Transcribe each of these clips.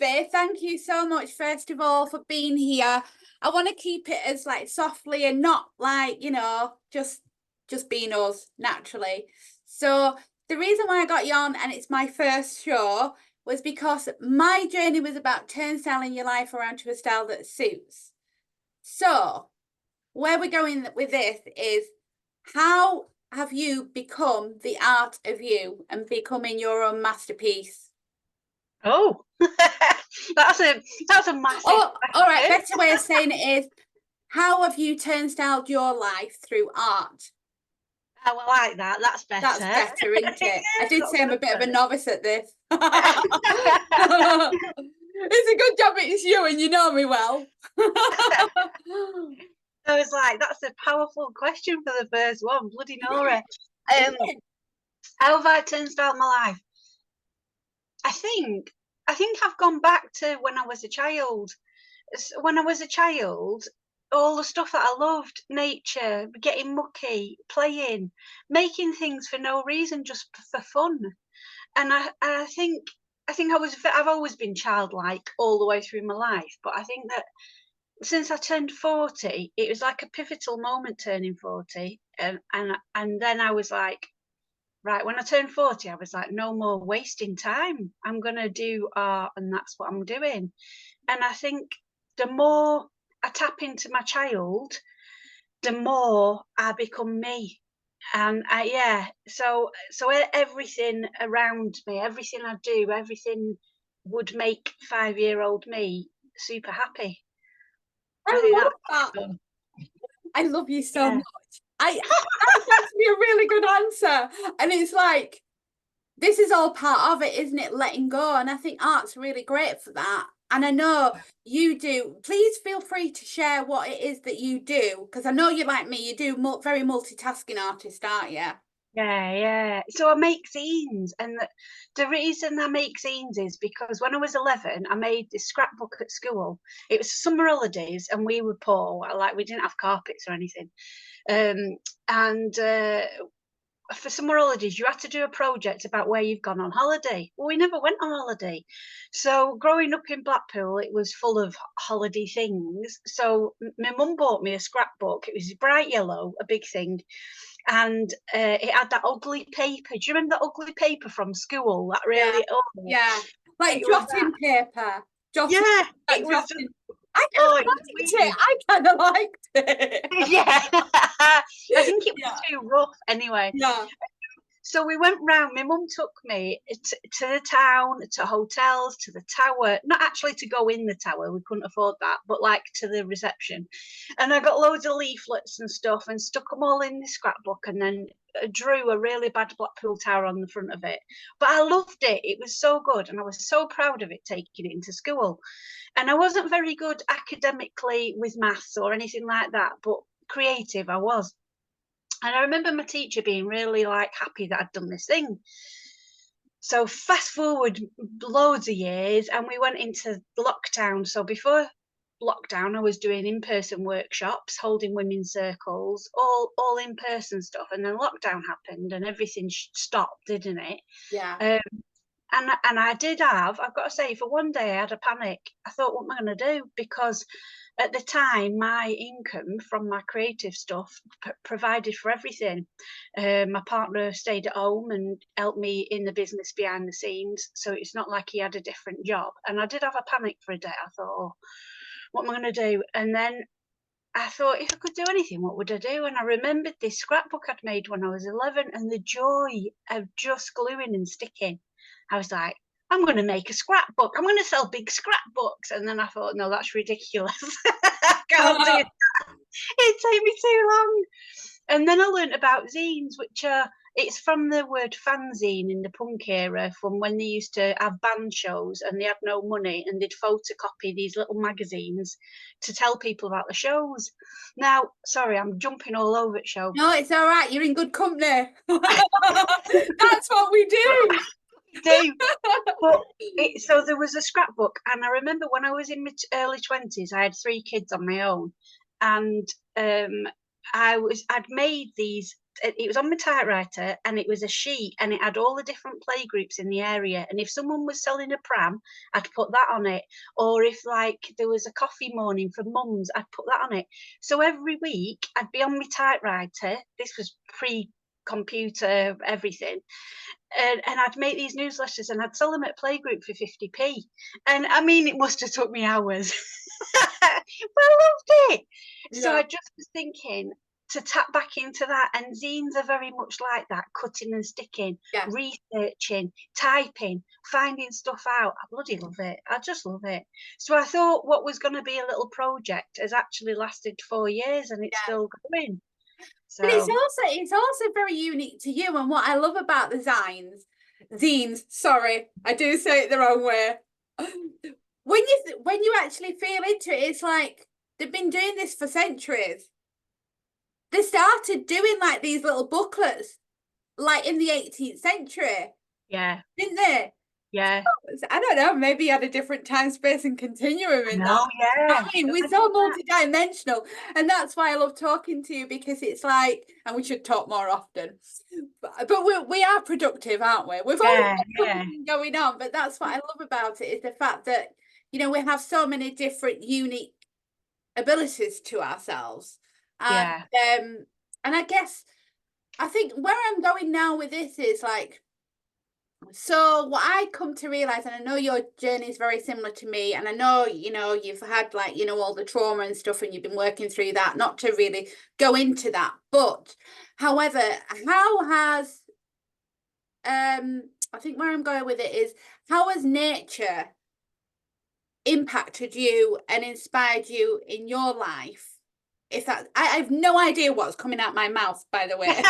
Ruby, thank you so much, first of all, for being here. I want to keep it as like softly and not like, just being us naturally. So the reason why I got you on, and it's my first show, was because my journey was about turnstiling your life around to a style that suits. So where we're going with this is, how have you become the art of you and becoming your own masterpiece? Oh, that's a massive Oh, all right. question. Better way of saying it is, how have you turnstyled your life through art? Oh, I like that. That's That's better. better, isn't it? I did That's say I'm a bit of a better. novice at this. It's a good job it's you and you know me well. I was like, that's a powerful question for the first one. Bloody Nora. Um, how have I turnstile my life? I think I've gone back to when I was a child. When I was a child, all the stuff that I loved, nature, getting mucky, playing, making things for no reason, just for fun. And I think I've always been childlike all the way through my life, but I think that since I turned 40, it was like a pivotal moment turning 40. And then I was like, right, when I turned 40, I was like, no more wasting time. I'm gonna do art, and that's what I'm doing. And I think the more I tap into my child, the more I become me. And yeah, so everything around me, everything I do, everything would make 5-year-old me super happy. I I think love that's what that. I've done. I love you so Yeah. much. That's actually a really good answer. And it's like, this is all part of it, isn't it? Letting go. And I think art's really great for that. And I know you do. Please feel free to share what it is that you do, because I know you're like me. You do very multitasking artist, aren't you? Yeah. So I make zines, and the reason I make zines is because when I was 11, I made this scrapbook at school. It was summer holidays, and we were poor. Like, we didn't have carpets or anything. And for summer holidays, you had to do a project about where you've gone on holiday. Well, we never went on holiday. So growing up in Blackpool, it was full of holiday things. So my mum bought me a scrapbook. It was bright yellow, a big thing, and it had that ugly paper. Do you remember that ugly paper from school? That Yeah. really old. Yeah. Like It was that. jotting paper. Jotting, Yeah, like it was just. jotting. I kind Oh, of it was liked it. weird. I kind of liked it. Yeah, I think it was Yeah. too rough anyway. Yeah. So we went round. My mum took me to the town, to hotels, to the tower. Not actually to go in the tower, we couldn't afford that, but like to the reception. And I got loads of leaflets and stuff and stuck them all in the scrapbook, and then drew a really bad Blackpool Tower on the front of it. But I loved it. It was so good, and I was so proud of it, taking it into school. And I wasn't very good academically with maths or anything like that, but creative I was. And I remember my teacher being really like happy that I'd done this thing. So fast forward loads of years, and we went into lockdown. So before lockdown, I was doing in-person workshops, holding women's circles, all in-person stuff. And then lockdown happened, and everything stopped, didn't it? Yeah. Um, and I did have, I've got to say, for one day I had a panic. I thought, what am I going to do? Because at the time, my income from my creative stuff provided for everything. My partner stayed at home and helped me in the business behind the scenes. So it's not like he had a different job. And I did have a panic for a day. I thought, oh, what am I going to do? And then I thought, if I could do anything, what would I do? And I remembered this scrapbook I'd made when I was 11, and the joy of just gluing and sticking. I was like, I'm going to make a scrapbook. I'm going to sell big scrapbooks. And then I thought, no, that's ridiculous. I can't do it. It'd take me too long. And then I learnt about zines, which are, it's from the word fanzine in the punk era, from when they used to have band shows and they had no money, and they'd photocopy these little magazines to tell people about the shows. Now, sorry, I'm jumping all over the show. No, it's all right. You're in good company. That's what we do. Do. But so there was a scrapbook, and I remember when I was in my early 20s, I had 3 kids on my own, and I'd made these it was on my typewriter, and it was a sheet, and it had all the different play groups in the area. And if someone was selling a pram, I'd put that on it. Or if like there was a coffee morning for mums, I'd put that on it. So every week I'd be on my typewriter. This was pre-computer everything. And I'd make these newsletters and I'd sell them at Playgroup for 50p. And I mean, it must have took me hours. But I loved it. So I just was thinking to tap back into that. And zines are very much like that, cutting and sticking, researching, typing, finding stuff out. I bloody love it. I just love it. So I thought what was going to be a little project has actually lasted 4 years and it's still going. So. But it's also very unique to you. And what I love about the zines, sorry, I do say it the wrong way. When you actually feel into it, it's like they've been doing this for centuries. They started doing like these little booklets, like in the 18th century. Yeah. Didn't they? Yeah. So, I don't know, maybe you had a different time, space and continuum in that. Yeah. I mean, we're so multi-dimensional, and that's why I love talking to you, because it's like, and we should talk more often, but we are productive, aren't we? We've always got something going on, but that's what I love about it, is the fact that, you know, we have so many different unique abilities to ourselves. And I guess, I think where I'm going now with this is like, so what I come to realize, and I know your journey is very similar to me, and I know, you know, you've had like, you know, all the trauma and stuff, and you've been working through that, not to really go into that, but however, how has I think where I'm going with it is, how has nature impacted you and inspired you in your life? If that, I have no idea what's coming out my mouth, by the way.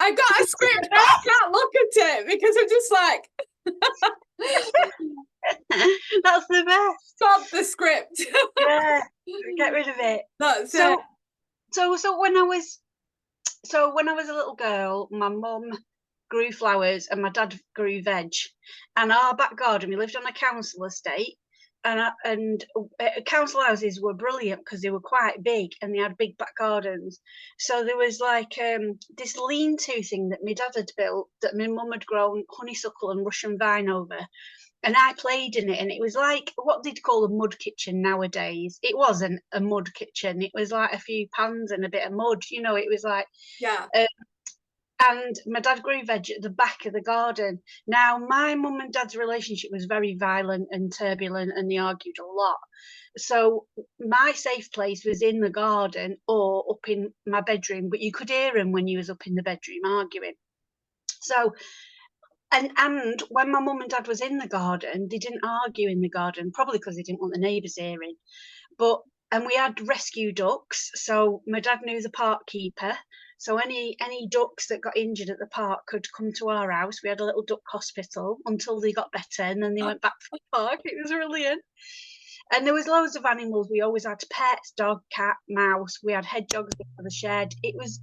I got a script, but I can't look at it because I'm just like that's the best. Stop the script. Yeah, get rid of it. That's it. So when I was a little girl, my mum grew flowers and my dad grew veg, and our back garden, we lived on a council estate, and council houses were brilliant because they were quite big and they had big back gardens. So there was like this lean-to thing that my dad had built, that my mum had grown honeysuckle and Russian vine over, and I played in it, and it was like what they'd call a mud kitchen nowadays. It wasn't a mud kitchen, it was like a few pans and a bit of mud, you know. It was like and my dad grew veg at the back of the garden. Now, my mum and dad's relationship was very violent and turbulent, and they argued a lot. So my safe place was in the garden or up in my bedroom, but you could hear them when you was up in the bedroom arguing. So, and when my mum and dad was in the garden, they didn't argue in the garden, probably because they didn't want the neighbours hearing. And we had rescue ducks, so my dad knew the park keeper. So any ducks that got injured at the park could come to our house. We had a little duck hospital until they got better, and then they went back to the park. It was brilliant. And there was loads of animals. We always had pets: dog, cat, mouse. We had hedgehogs for the shed. It was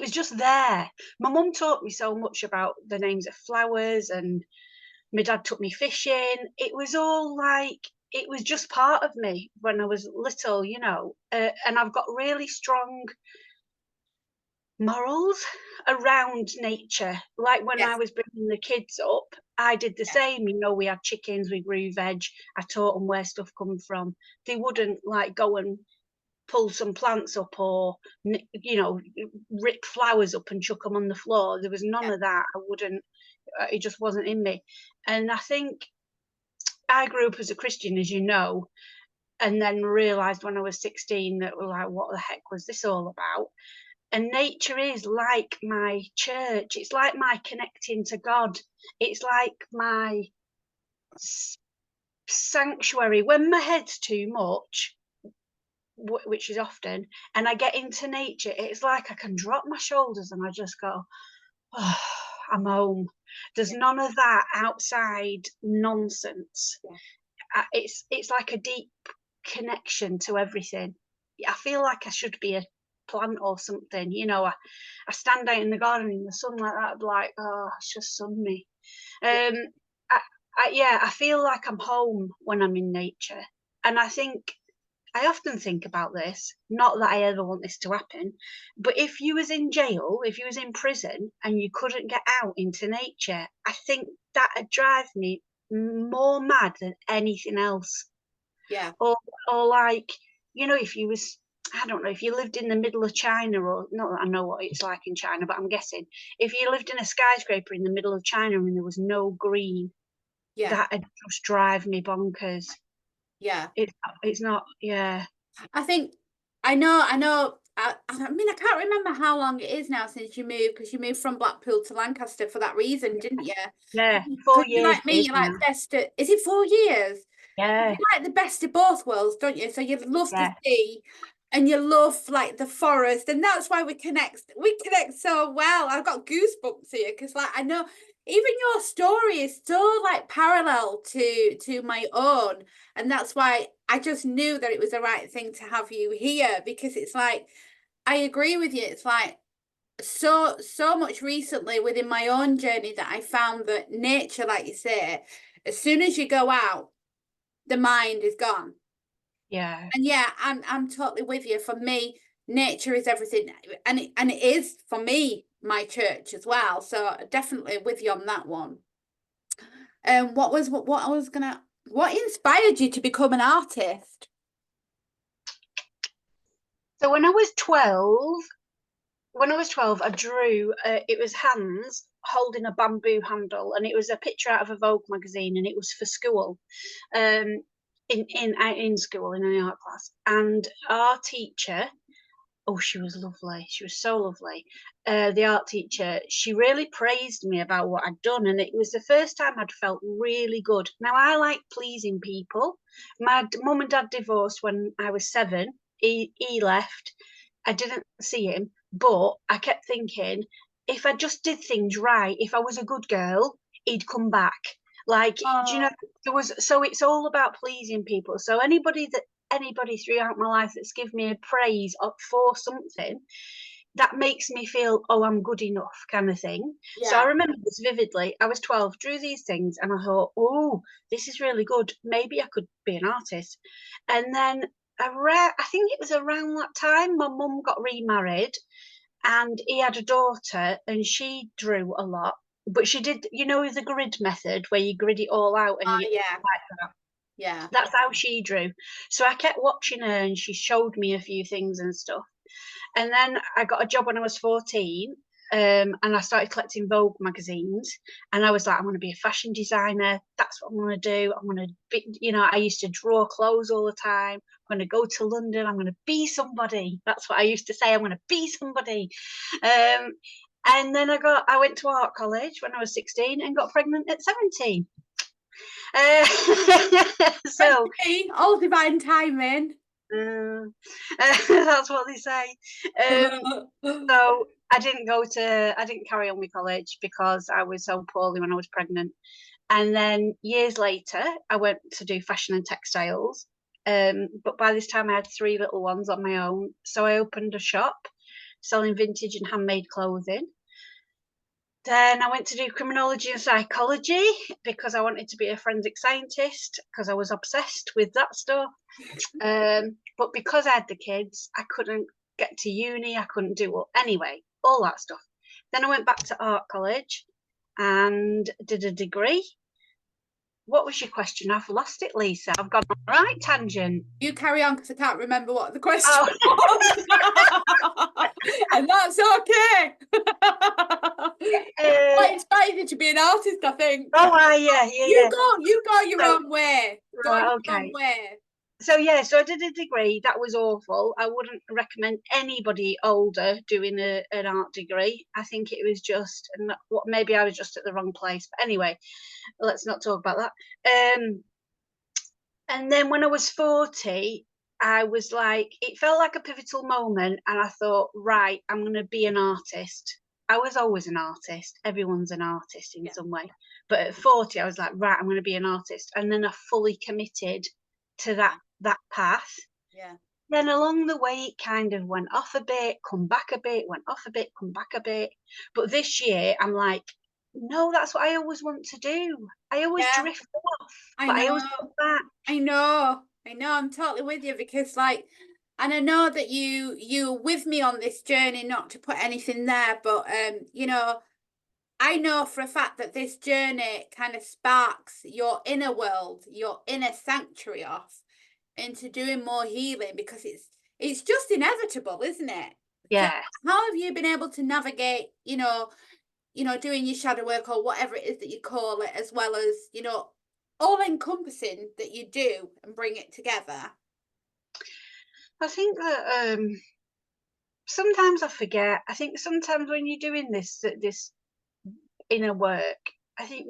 just there. My mum taught me so much about the names of flowers, and my dad took me fishing. It was all like, it was just part of me when I was little, you know. And I've got really strong morals around nature. Like when I was bringing the kids up, I did the same. You know, we had chickens, we grew veg. I taught them where stuff come from. They wouldn't like go and pull some plants up, or, you know, rip flowers up and chuck them on the floor. There was none of that. I wouldn't. It just wasn't in me. And I think I grew up as a Christian, as you know, and then realised when I was 16 that, well, like, what the heck was this all about? And nature is like my church. It's like my connecting to God. It's like my sanctuary. When my head's too much, which is often, and I get into nature, it's like I can drop my shoulders and I just go, oh, I'm home. There's none of that outside nonsense. It's like a deep connection to everything. I feel like I should be a plant or something, you know. I stand out in the garden in the sun like that, I'd be like, oh, it's just sun me. I feel like I'm home when I'm in nature. And I think I often think about this, not that I ever want this to happen, but if you was in jail, if you was in prison and you couldn't get out into nature, I think that'd drive me more mad than anything else. Yeah. Or or like, if you was, I don't know, if you lived in the middle of China, or not that I know what it's like in China, but I'm guessing if you lived in a skyscraper in the middle of China and there was no green, Yeah. that'd just drive me bonkers. Yeah. It's not, yeah. I think I know. I mean, I can't remember how long it is now since you moved, because you moved from Blackpool to Lancaster for that reason, didn't you? Yeah, Because 4 you years like me, it is you now. like best. Is it 4 years? Yeah, You like the best of both worlds, don't you? So you love the yeah, sea, and you love like the forest, and that's why we connect. We connect so well. I've got goosebumps here because, like, I know even your story is so like parallel to my own, and that's why I just knew that it was the right thing to have you here, because it's like I agree with you. It's like so much recently within my own journey that I found that nature, like you say, as soon as you go out, the mind is gone. yeah. And yeah, I'm totally with you. For me, nature is everything, and it is for me my church as well. So definitely with you on that one. What I was gonna what inspired you to become an artist? So when I was 12, I drew, it was hands holding a bamboo handle, and it was a picture out of a Vogue magazine, and it was for school, um, in school in an art class. And our teacher, oh, she was lovely. She was so lovely. The art teacher, she really praised me about what I'd done, and it was the first time I'd felt really good. Now, I like pleasing people. My mum and dad divorced when I was 7. He left. I didn't see him, but I kept thinking, if I just did things right, if I was a good girl, he'd come back. Like, do you Oh, know, so it's all about pleasing people. So anybody throughout my life that's given me a praise for something, that makes me feel, oh, I'm good enough, kind of thing. So I yeah. remember this vividly. I was 12, drew these things, and I thought, oh, this is really good. Maybe I could be an artist. And then I think it was around that time my mum got remarried, and he had a daughter, and she drew a lot. But she did, the grid method where you grid it all out and Oh, you yeah. like that. Yeah. That's how she drew. So I kept watching her, and she showed me a few things and stuff. And then I got a job when I was 14, and I started collecting Vogue magazines. And I was like, I'm going to be a fashion designer. That's what I'm going to do. I'm going to be, I used to draw clothes all the time. I'm going to go to London. I'm going to be somebody. That's what I used to say. I'm going to be somebody. Um, and then I went to art college when I was 16 and got pregnant at 17. Uh, But so to me, all divine timing. uh, that's what they say. Um, So I didn't carry on with college because I was so poorly when I was pregnant. And then years later, I went to do fashion and textiles. But by this time, I had 3 little ones on my own. So I opened a shop selling vintage and handmade clothing. Then I went to do criminology and psychology because I wanted to be a forensic scientist because I was obsessed with that stuff. But because I had the kids, I couldn't get to uni. I couldn't do anyway, all that stuff. Then I went back to art college and did a degree. What was your question? I've lost it, Lisa. I've gone on the right tangent. You carry on because I can't remember what the question Oh, was. And that's okay. uh, What inspired you to be an artist, I think. yeah. You go your So, own way. Go right, your own okay. way. So I did a degree. That was awful. I wouldn't recommend anybody older doing an art degree. I think it was just, and what, maybe I was just at the wrong place. But anyway, let's not talk about that. And then when I was 40, I was like, it felt like a pivotal moment, and I thought, right, I'm going to be an artist. I was always an artist. Everyone's an artist in Yeah. some way. But at 40, I was like, right, I'm going to be an artist. And then I fully committed to that path. Yeah. Then along the way, it kind of went off a bit, come back a bit, went off a bit, come back a bit. But this year, I'm like, no, that's what I always want to do. I always Yeah. drift off, I but I know. always come back. I know. I know, I'm totally with you because like, and I know that you're with me on this journey, not to put anything there, but you know, I know for a fact that this journey kind of sparks your inner world, your inner sanctuary off into doing more healing because it's just inevitable, isn't it? So Yeah. how have you been able to navigate, doing your shadow work or whatever it is that you call it, as well as, all encompassing that you do and bring it together? I think that sometimes I forget. I think sometimes when you're doing this inner work, I think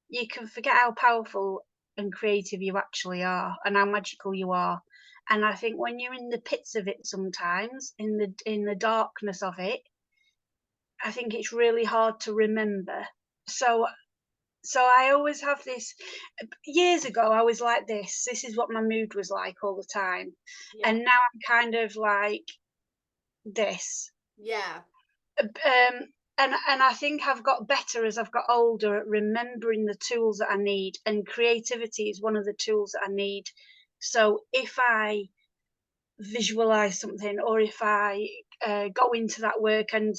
you can forget how powerful and creative you actually are and how magical you are. And I think when you're in the pits of it sometimes, in the darkness of it, I think it's really hard to remember. So so I always have this. Years ago I was like this is what my mood was like all the time. Yeah. And now I'm kind of like this. Yeah. And I think I've got better as I've got older at remembering the tools that I need, and creativity is one of the tools that I need. So if I visualize something, or if I go into that work and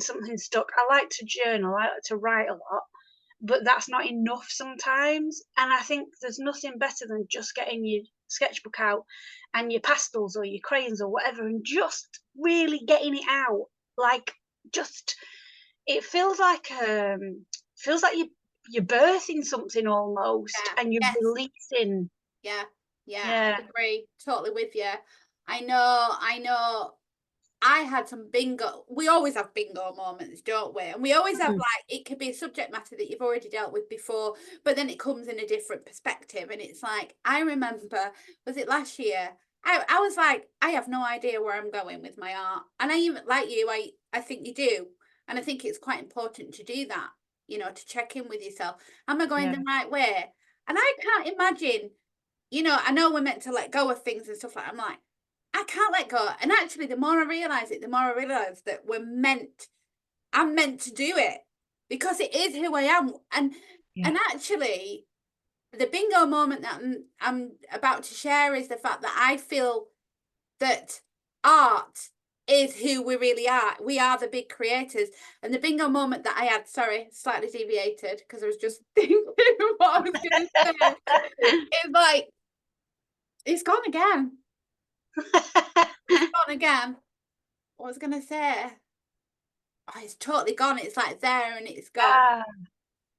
something stuck, I like to journal, I like to write a lot, but that's not enough sometimes. And I think there's nothing better than just getting your sketchbook out and your pastels or your crayons or whatever, and just really getting it out. Like, just, it feels like you're birthing something almost, Yeah. and you're Yes. releasing. Yeah. Yeah. Yeah. I agree. Totally with you. I know. I had some bingo. We always have bingo moments, don't we? And we always have Mm. like, it could be a subject matter that you've already dealt with before, but then it comes in a different perspective. And it's like, I remember, was it last year? I was like, I have no idea where I'm going with my art. And I even, like you, I think you do. And I think it's quite important to do that, to check in with yourself. Am I going Yeah. the right way? And I can't imagine, I know we're meant to let go of things and stuff like that. I'm like, I can't let go. And actually, the more I realize it, the more I realize that I'm meant to do it because it is who I am. And Yeah. and actually, the bingo moment that I'm about to share is the fact that I feel that art is who we really are. We are the big creators. And the bingo moment that I had, sorry, slightly deviated because I was just thinking what I was going to say. It's like, it's gone again. It's gone again. What was I going to say? Oh, it's totally gone. It's like there and it's gone. Ah,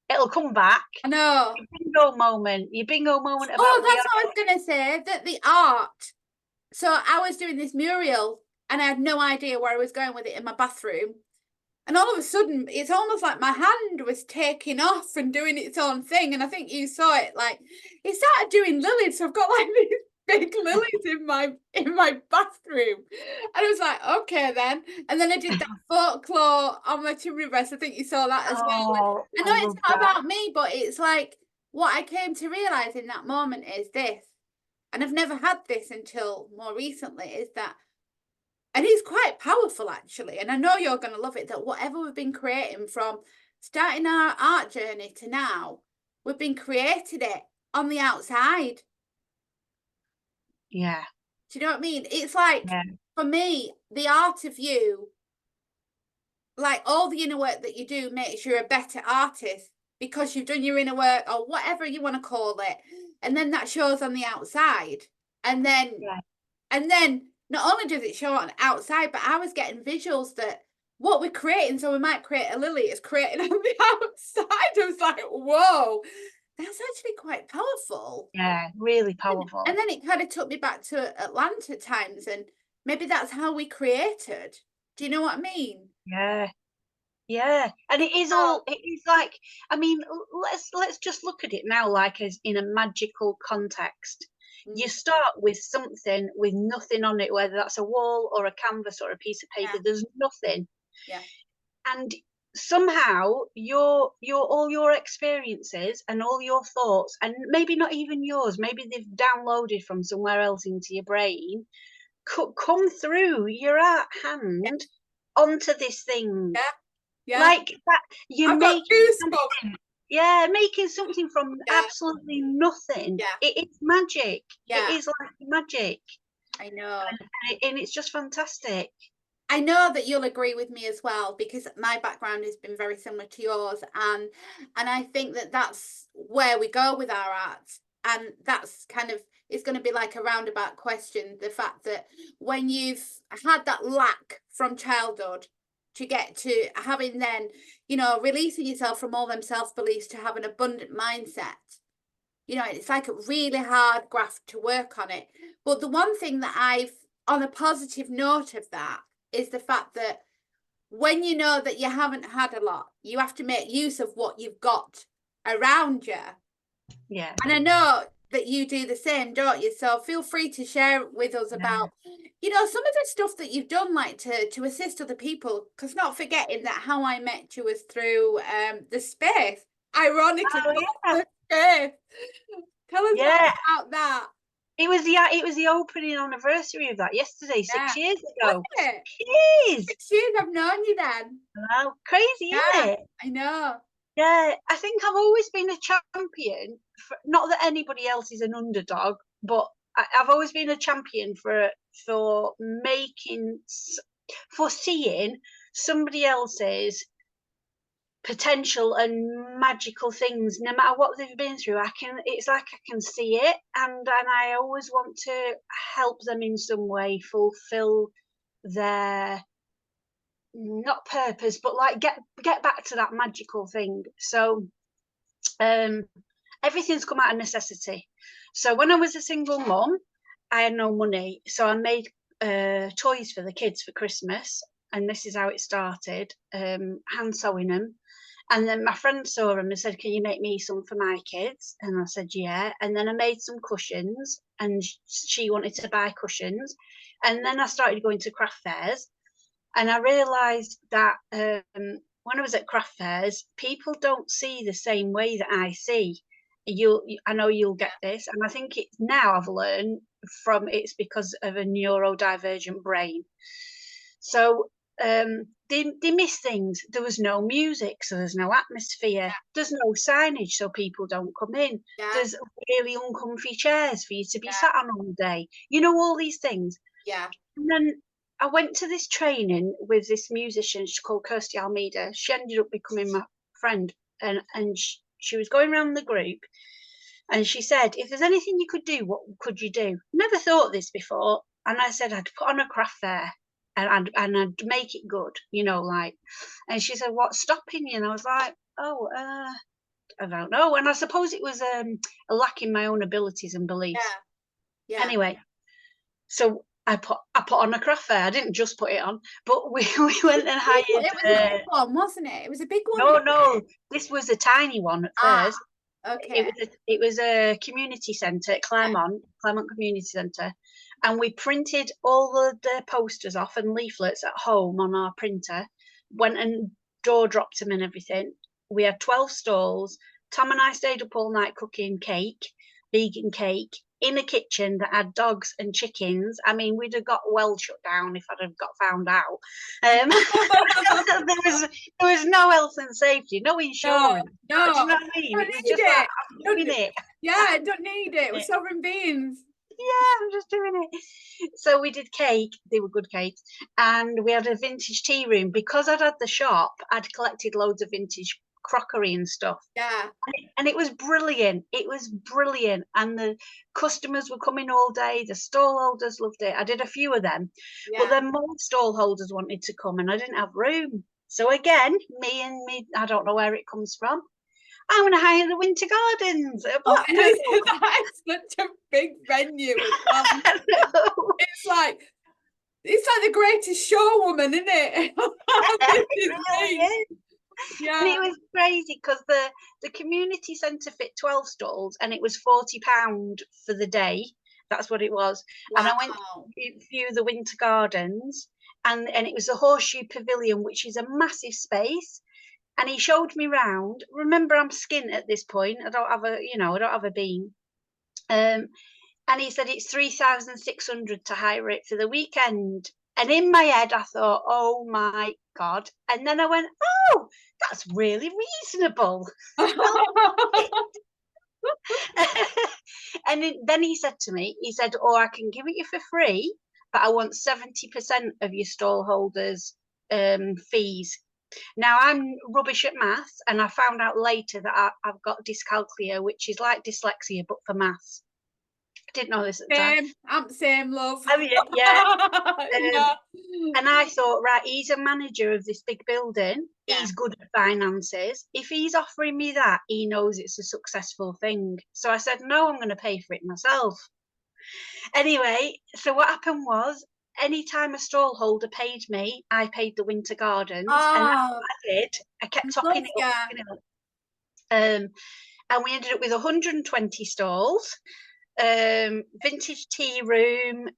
it'll come back. I know. Your bingo moment Oh, about the that's what I was going to say. That the art. So I was doing this mural and I had no idea where I was going with it in my bathroom. And all of a sudden, it's almost like my hand was taking off and doing its own thing. And I think you saw it. Like it started doing lilies. So I've got like these big lilies in my bathroom. And I was like, okay then. And then I did that folklore on my chimney breast. I think you saw that as well. Oh, I I know it's love not that. about me, but it's like what I came to realize in that moment is this. And I've never had this until more recently, is that, and it's quite powerful actually, and I know you're going to love it, that whatever we've been creating from starting our art journey to now, we've been creating it on the outside. Yeah. Do you know what I mean? It's like, Yeah. for me, the art of you, like all the inner work that you do makes you a better artist because you've done your inner work or whatever you want to call it, and then that shows on the outside. And then Yeah. And then not only does it show on outside, but I was getting visuals that what we're creating, so we might create a lily, is creating on the outside. I was like, whoa, that's actually quite powerful. Yeah. Really And, powerful. and then it kind of took me back to Atlanta times, and maybe that's how we created. Do you know what I mean? Yeah. Yeah. And it is Oh, all, it is like, I mean, let's just look at it now, like as in a magical context. You mm, start with something with nothing on it, whether that's a wall or a canvas or a piece of paper, yeah, there's nothing. yeah, And somehow your all your experiences and all your thoughts, and maybe not even yours, maybe they've downloaded from somewhere else into your brain, could come through your art yeah, hand onto this thing, yeah, yeah. like that. You I've got make goosebumps. Yeah, making something from Yeah, absolutely nothing. yeah, It's magic. It yeah. is like magic. I know. And it's just fantastic. I know that you'll agree with me as well because my background has been very similar to yours, and I think that that's where we go with our art, and that's kind of it's going to be like a roundabout question. The fact that when you've had that lack from childhood to get to having then, releasing yourself from all them self beliefs to have an abundant mindset. It's like a really hard graft to work on it. But the one thing that on a positive note of that, is the fact that when you know that you haven't had a lot, you have to make use of what you've got around you. Yeah. And I know that you do the same, don't you? So feel free to share with us about, some of the stuff that you've done, like to assist other people. Because not forgetting that how I met you was through the space. Ironically, Oh yeah. the space. Tell us more Yeah. about that. It was the opening anniversary of that yesterday, Yeah. 6 years Was ago. it? It is. 6 years I've known you then. Wow, crazy, isn't Yeah, it? I know. Yeah, I think I've always been a champion. Not that anybody else is an underdog, but I've always been a champion for making, for seeing somebody else's potential and magical things, no matter what they've been through. It's like I can see it, and I always want to help them in some way, fulfill their, not purpose, but like get back to that magical thing. So um everything's come out of necessity. So when I was a single mom, I had no money, so I made toys for the kids for Christmas, and this is how it started. Hand sewing them, and then my friend saw them and said, "Can you make me some for my kids?" And I said, "Yeah." And then I made some cushions, and she wanted to buy cushions, and then I started going to craft fairs, and I realised that when I was at craft fairs, people don't see the same way that I see. I know you'll get this, and I think it's now I've learned from it's because of a neurodivergent brain. So they miss things. There was no music, so there's no atmosphere. There's no signage, so people don't come in. Yeah, There's really uncomfy chairs for you to be yeah, sat on all day. All these things. yeah. And then I went to this training with this musician. She's called Kirsty Almeida. She ended up becoming my friend, and she was going around the group, and she said, "If there's anything you could do, what could you do?" Never thought this before, and I said I'd put on a craft fair. And I'd make it good, like. And she said, "What's stopping you?" And I was like, "Oh, I don't know." And I suppose it was a lack in my own abilities and beliefs. Yeah, yeah. Anyway, so I put on a craft fair. I didn't just put it on, but we went and hired. It was a big one, wasn't it? It was a big one. No, this was a tiny one at Ah, first. okay. It was a community centre at Claremont Community Centre, and we printed all the posters off and leaflets at home on our printer. Went and door dropped them and everything. We had 12 stalls. Tom and I stayed up all night cooking cake, vegan cake, in a kitchen that had dogs and chickens. I mean, we'd have got well shut down if I'd have got found out. There was no health and safety, no No, insurance. Do you no. know what I mean? Don't It was need just like, it. I'm doing it. Yeah, I don't need it. We're sovereign beings. Yeah, I'm just doing it. So we did cake. They were good cakes. And we had a vintage tea room. Because I'd had the shop, I'd collected loads of vintage crockery and stuff. Yeah, And it was brilliant. It was brilliant. And the customers were coming all day. The stall holders loved it. I did a few of them. But yeah. then more stall holders wanted to come and I didn't have room. So again, me, I don't know where it comes from. I'm going to hire the Winter Gardens at Oh, Blackpool. that is such a big venue as well. It's like the greatest showwoman, isn't it? It This is really me. is. And Yeah. it was crazy because the community centre fit 12 stalls and it was £40 for the day. That's what it was. And I went Wow. to view the Winter Gardens, and it was the Horseshoe Pavilion, which is a massive space. And he showed me round. Remember, I'm skint at this point. I don't have a beam. And he said it's 3,600 to hire it for the weekend. And in my head, I thought, oh my God. And then I went, oh, that's really reasonable. And then he said to me, he said, oh, I can give it you for free, but I want 70% of your stall holders' fees. Now, I'm rubbish at maths, and I found out later that I've got dyscalculia, which is like dyslexia, but for maths. I didn't know this at the time. Same. I'm the same, love. Oh, yeah. Yeah. And I thought, right, he's a manager of this big building. Yeah. He's good at finances. If he's offering me that, he knows it's a successful thing. So I said, no, I'm going to pay for it myself. Anyway, so what happened was, anytime a stall holder paid me, I paid the winter gardens, and that's Oh, what I did. I kept topping love it up, ya. topping it up. And we ended up with 120 stalls, vintage tea room,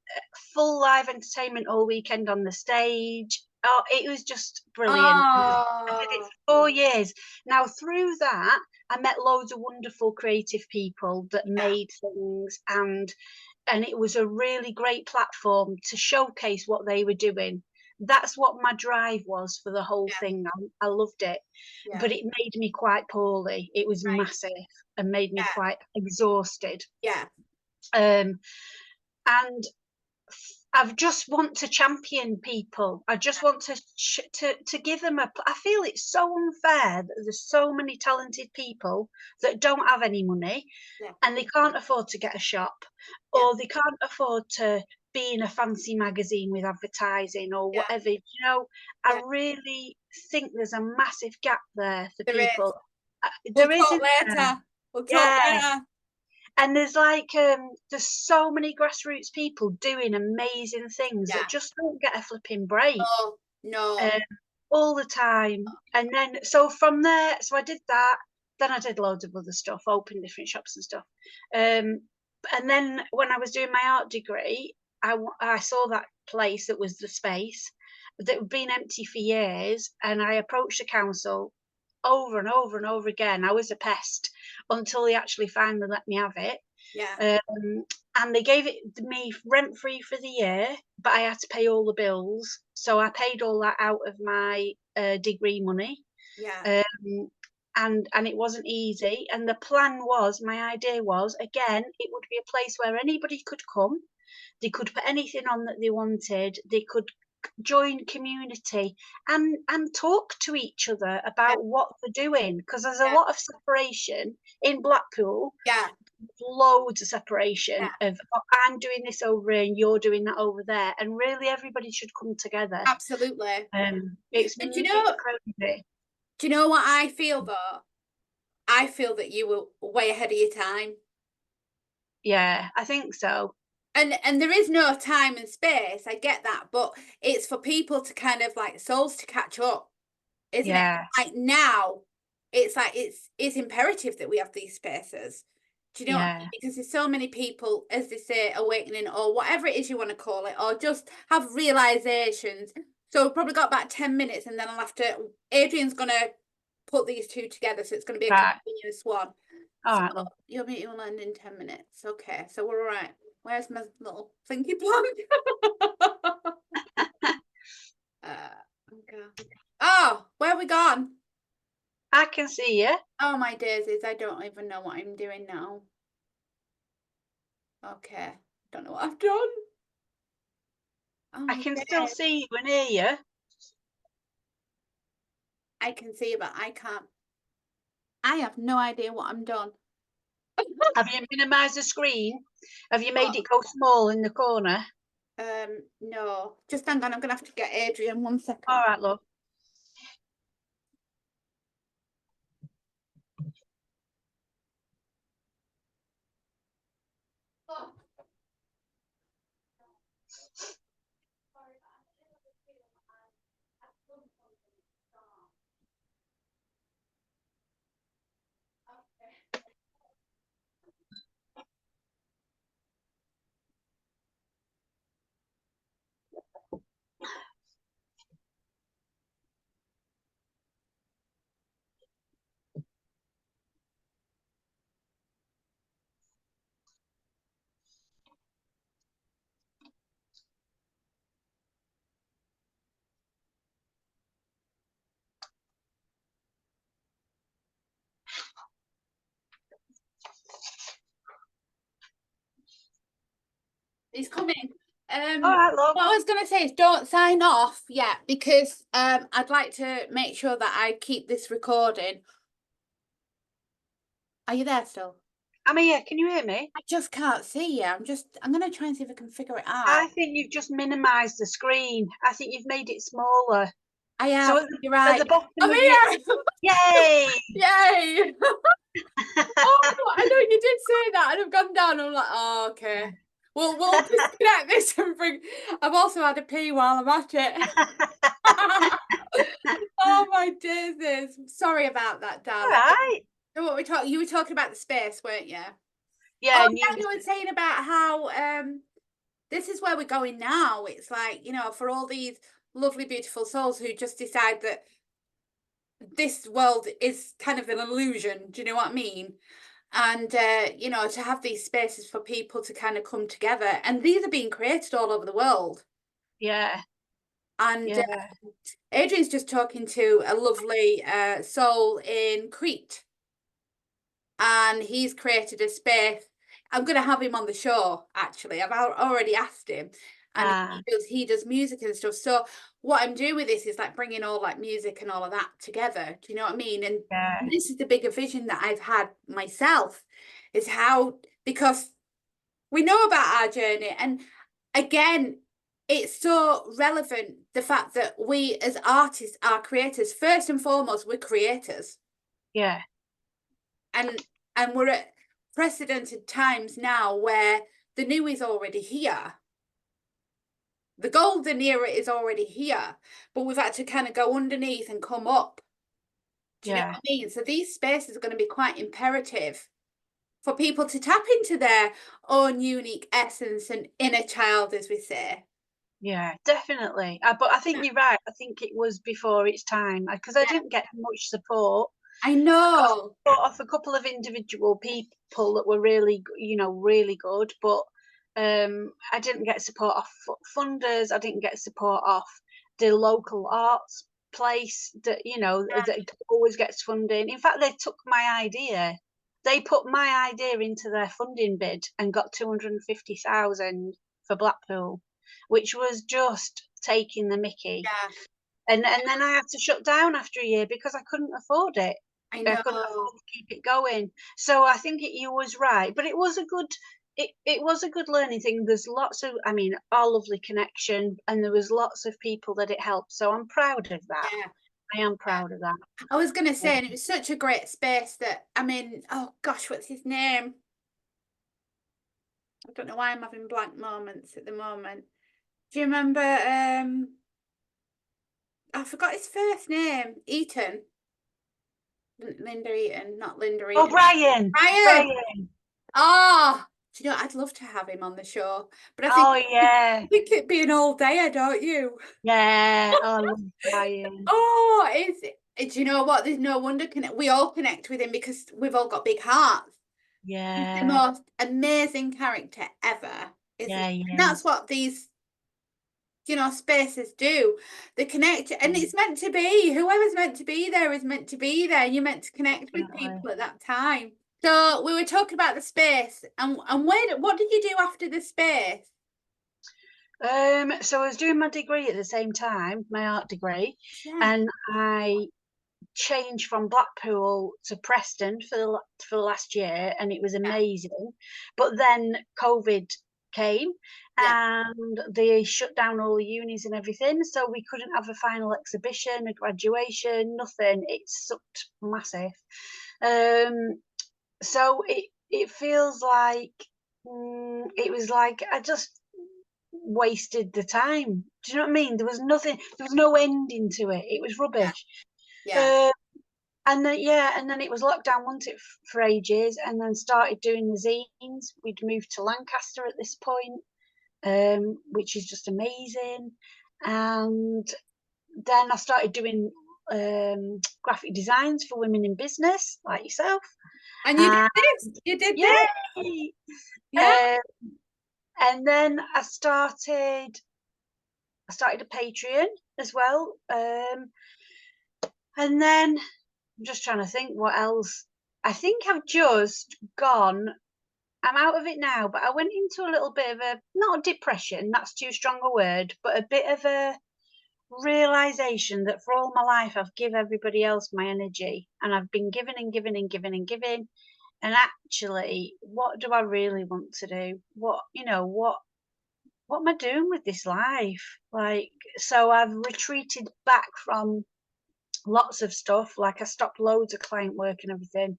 full live entertainment all weekend on the stage. Oh, it was just brilliant. I did it Oh, for 4 years. Now, through that, I met loads of wonderful creative people that yeah. made things, and it was a really great platform to showcase what they were doing. That's what my drive was for the whole Yeah. thing. I loved it, Yeah. but it made me quite poorly. It was Right. massive and made me Yeah. quite exhausted. Yeah. And I just want to champion people. I just want to give them a. I feel it's so unfair that there's so many talented people that don't have any money, Yeah. and they can't afford to get a shop, Yeah. or they can't afford to be in a fancy magazine with advertising or Yeah. whatever. I Yeah. really think there's a massive gap there for There is. people. We'll There talk isn't there? later. We'll talk Yeah. later. And there's there's so many grassroots people doing amazing things Yeah. that just don't get a flipping break Oh, no. all the time. And then, so from there, so I did that. Then I did loads of other stuff, opened different shops and stuff. And then when I was doing my art degree, I saw that place that was the space that had been empty for years, and I approached the council over and over and over again. I was a pest until they actually finally let me have it. Yeah. And they gave it me rent free for the year, but I had to pay all the bills. So I paid all that out of my degree money. Yeah. And it wasn't easy. And the plan was, my idea was, again, it would be a place where anybody could come. They could put anything on that they wanted. They could join community and talk to each other Yeah. about what they're doing, because there's a Yeah. lot of separation in Blackpool. Yeah. Loads of separation Yeah. of, oh, I'm doing this over here and you're doing that over there, and really everybody should come together. Absolutely. It's And it's crazy. do you know what I feel though? I feel that you were way ahead of your time. Yeah, I think so. And there is no time and space. I get that, but it's for people to kind of like souls to catch up, isn't it? Yeah, Like now, it's like it's imperative that we have these spaces. Do you know what I yeah, mean? Because there's so many people, as they say, awakening or whatever it is you want to call it, or just have realizations. So we've probably got about 10 minutes, and then I'll have to. Adrian's gonna put these two together, so it's gonna be a right. continuous one. All So right, love. your meeting will end in 10 minutes. Okay, so we're all right. Where's my little thingy plug? Okay. Oh, where have we gone? I can see you. Oh my daisies, I don't even know what I'm doing now. Okay, don't know what I've done. Oh I my can still days. see you and hear you. I can see, but I can't. I have no idea what I'm done. Have you minimised the screen? Have you made it go small in the corner? No. Just hang on, I'm gonna have to get Adrian 1 second. All right, love. He's coming. All right, love. What I was gonna say is don't sign off yet because I'd like to make sure that I keep this recording. Are you there still? I'm here. Can you hear me? I just can't see you. I'm gonna try and see if I can figure it I out. think you've just minimised the screen. I think you've made it smaller. I So have. You're at the right. bottom I'm of your here. yay! Yay! Oh, I know you did say that, and I've gone down. I'm like, oh, okay. We'll disconnect this and bring. I've also had a pee while I'm at it. Oh my days! Sorry about that, All darling. right. So what we talk? You were talking about the space, weren't you? Yeah, Oh new. yeah, you were saying about how this is where we're going now. It's like, for all these lovely, beautiful souls who just decide that this world is kind of an illusion. Do you know what I mean? And to have these spaces for people to kind of come together, and these are being created all over the world. Yeah, And yeah, Adrian's just talking to a lovely soul in Crete, and he's created a space. I'm going to have him on the show. Actually, I've already asked him, and he does music and stuff. So what I'm doing with this is like bringing all like music and all of that together. Do you know what I mean? And yeah, this is the bigger vision that I've had myself, is how, because we know about our journey, and again, it's so relevant, the fact that we as artists are creators. First and foremost, we're creators, yeah, and we're at precedented times now where the new is already here. The golden era is already here, but we've had to kind of go underneath and come up. Do you know yeah, what I mean? So these spaces are going to be quite imperative for people to tap into their own unique essence and inner child, as we say. yeah, definitely. But I think Yeah, you're right. I think it was before its time because I yeah, didn't get much support. I I got know. support off a couple of individual people that were really, really good, but I didn't get support off funders. I didn't get support off the local arts place that always gets funding. In fact, they took my idea. They put my idea into their funding bid and got 250,000 for Blackpool, which was just taking the mickey. Yeah, And then I had to shut down after a year because I couldn't afford it. I I couldn't afford know. to keep it going. So I think you was right, but it was a good learning thing. There's lots of, I mean, our lovely connection, and there was lots of people that it helped. So I'm proud of that. Yeah, I am yeah. proud of that. I was going to Yeah. say, and it was such a great space that, I mean, oh gosh, what's his name? I don't know why I'm having blank moments at the moment. Do you remember? I forgot his first name. Eaton. Linda Eaton, not Linda Oh, Eaton. Brian, Ryan. Brian. Oh, do you know, I'd love to have him on the show, but I think Oh yeah, I think it'd be an all dayer, don't you? yeah. Oh, I love Brian. Oh, do you know what? There's no wonder we all connect with him because we've all got big hearts. He's the Yeah, most amazing character ever, isn't yeah, he? And yeah. that's what these, spaces do. They connect, and Yeah, it's meant to be. Whoever's meant to be there is meant to be there. You're meant to connect with definitely. people at that time. So we were talking about the space, and what did you do after the space? So I was doing my degree at the same time, my art degree, Yeah, and I changed from Blackpool to Preston for the last year, and it was yeah, amazing. But then COVID came, yeah, and they shut down all the unis and everything, so we couldn't have a final exhibition, a graduation, nothing. It sucked massive. Um, so it feels like it was like I just wasted the time. Do you know what I mean? There was nothing. There was no ending to it. It was yeah, rubbish. yeah. Uh, and then yeah, and then it was locked down, wasn't it, for ages? And then started doing the zines. We'd moved to Lancaster at this point, which is just amazing. And then I started doing graphic designs for women in business, like yourself. And you did And this. You did this. yay! Yeah. Um, and then I started a Patreon as well. And then I'm just trying to think what else. I think I've just gone I'm out of it now, but I went into a little bit of a, not depression, that's too strong a word, but a bit of a realization that for all my life I've given everybody else my energy, and I've been giving and giving and giving and giving. And actually, what do I really want to do? What am I doing with this life? Like, so I've retreated back from lots of stuff. Like, I stopped loads of client work and everything.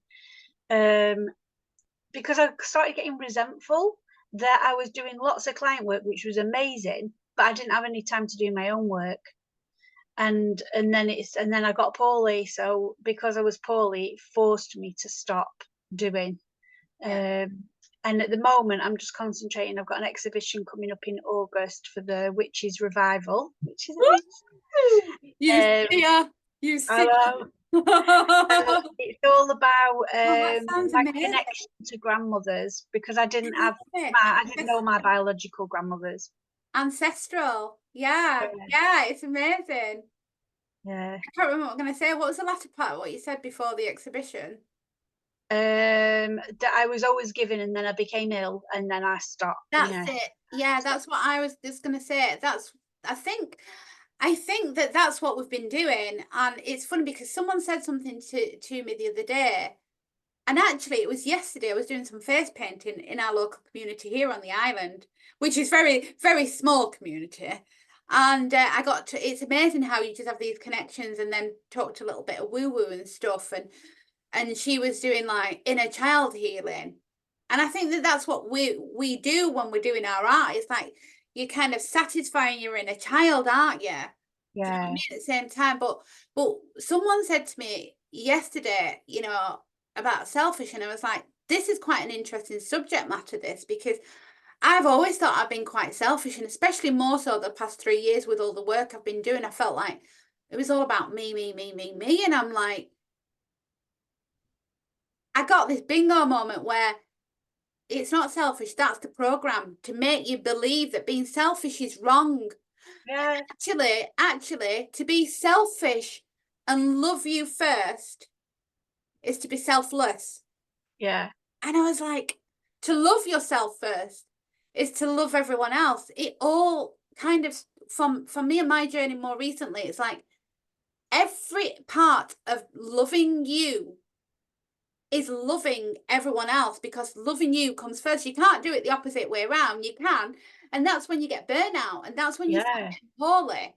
Because I started getting resentful that I was doing lots of client work, which was amazing, but I didn't have any time to do my own work. And then I got poorly. So because I was poorly, it forced me to stop doing. Yeah. And at the moment, I'm just concentrating. I've got an exhibition coming up in August for the Witches Revival, which is You amazing. see her. You see Hello. her. It's all about Oh, that sounds my amazing. connection to grandmothers, because I I didn't love have it. I didn't know my biological grandmothers. Ancestral. Yeah. Yeah. Yeah, it's amazing. Yeah. I can't remember what I'm going to say. What was the latter part of what you said before the exhibition? That I was always giving, and then I became ill, and then I stopped. That's it. Yeah, that's what I was just going to say. I think that that's what we've been doing. And it's funny because someone said something to me the other day. And actually, it was yesterday. I was doing some face painting in our local community here on the island, which is very, very small community. And it's amazing how you just have these connections and then talked a little bit of woo woo and stuff. And she was doing like inner child healing. And I think that that's what we do when we're doing our art. It's like you're kind of satisfying your inner child, aren't you? Do you know what I Yeah. mean? At the same time, but someone said to me yesterday, about selfish, and I was like, this is quite an interesting subject matter, this, because I've always thought I've been quite selfish, and especially more so the past 3 years with all the work I've been doing, I felt like it was all about me, me, me, me, me. And I'm like, I got this bingo moment where it's not selfish, that's the program to make you believe that being selfish is wrong. Yeah. Actually, to be selfish and love you first is to be selfless. Yeah. And I was like, to love yourself first is to love everyone else. It all kind of, from me and my journey more recently, it's like every part of loving you is loving everyone else, because loving you comes first. You can't do it the opposite way around. You can, and that's when you get burnout, and that's when you start Yeah. getting poorly.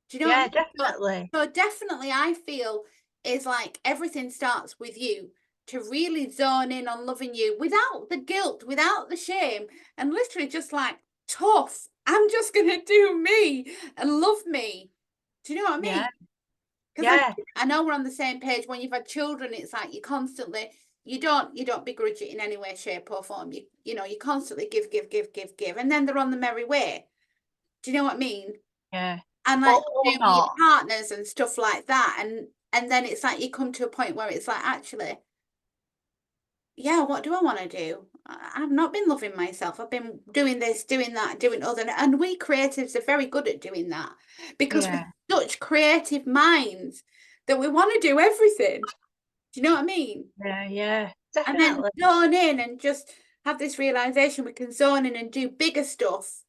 Do you know what I Yeah. mean? So, Definitely. so definitely, I feel is like everything starts with you, to really zone in on loving you without the guilt, without the shame, and literally just like tough. I'm just gonna do me and love me. Do you know what I mean? Yeah. Because Yeah. I know we're on the same page. When you've had children, it's like you constantly, you don't begrudge it in any way, shape, or form. You constantly give, give, give, give, give, and then they're on the merry way. Do you know what I mean? Yeah. And like Or do with your not. partners and stuff like that. And then it's like you come to a point where it's like, actually, yeah, what do I want to do? I've not been loving myself. I've been doing this, doing that, doing other, and we creatives are very good at doing that because we're Yeah. such creative minds that we want to do everything. Do you know what I mean? Yeah. Yeah. And then Definitely. zone in and just have this realization we can zone in and do bigger stuff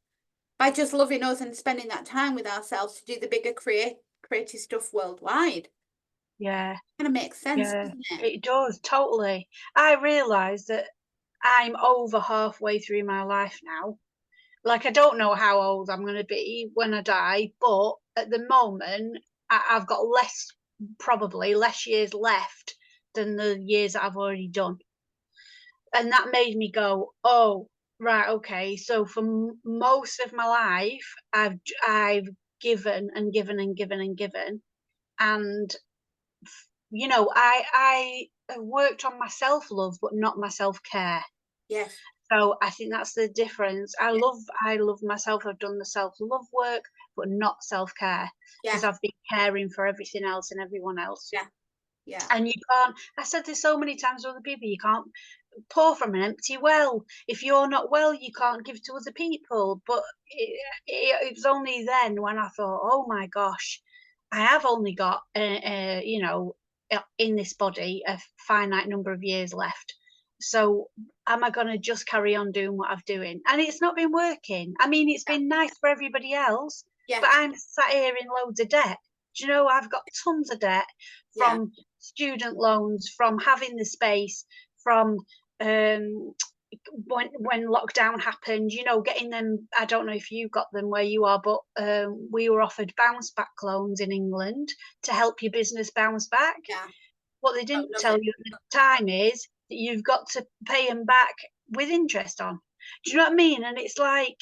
by just loving us and spending that time with ourselves to do the bigger creative stuff worldwide. Yeah. Kind of makes sense, Yeah. doesn't it? It does totally. I realise that I'm over halfway through my life now. Like, I don't know how old I'm going to be when I die, but at the moment, I've got probably less years left than the years that I've already done. And that made me go, oh, right, okay. So for most of my life, I've given and given and given and given, and I worked on my self love, but not my self care. Yes. So I think that's the difference. I love myself. I've done the self-love work, but not self-care, Yeah. because I've been caring for everything else and everyone else. Yeah. Yeah. And you can't, I said this so many times to other people, you can't pour from an empty well. If you're not well, you can't give to other people. But it was only then when I thought, oh my gosh, I have only got, in this body, a finite number of years left. So am I going to just carry on doing what I'm doing? And it's not been working. I mean, it's been nice for everybody else, Yeah. but I'm sat here in loads of debt. Do you know, I've got tons of debt from student loans, from having the space, from when lockdown happened, you know, getting them. I don't know if you got them where you are, but we were offered bounce back loans in England to help your business bounce back. Yeah. What they didn't tell you at the time is that you've got to pay them back with interest on. Do you know what I mean? And it's like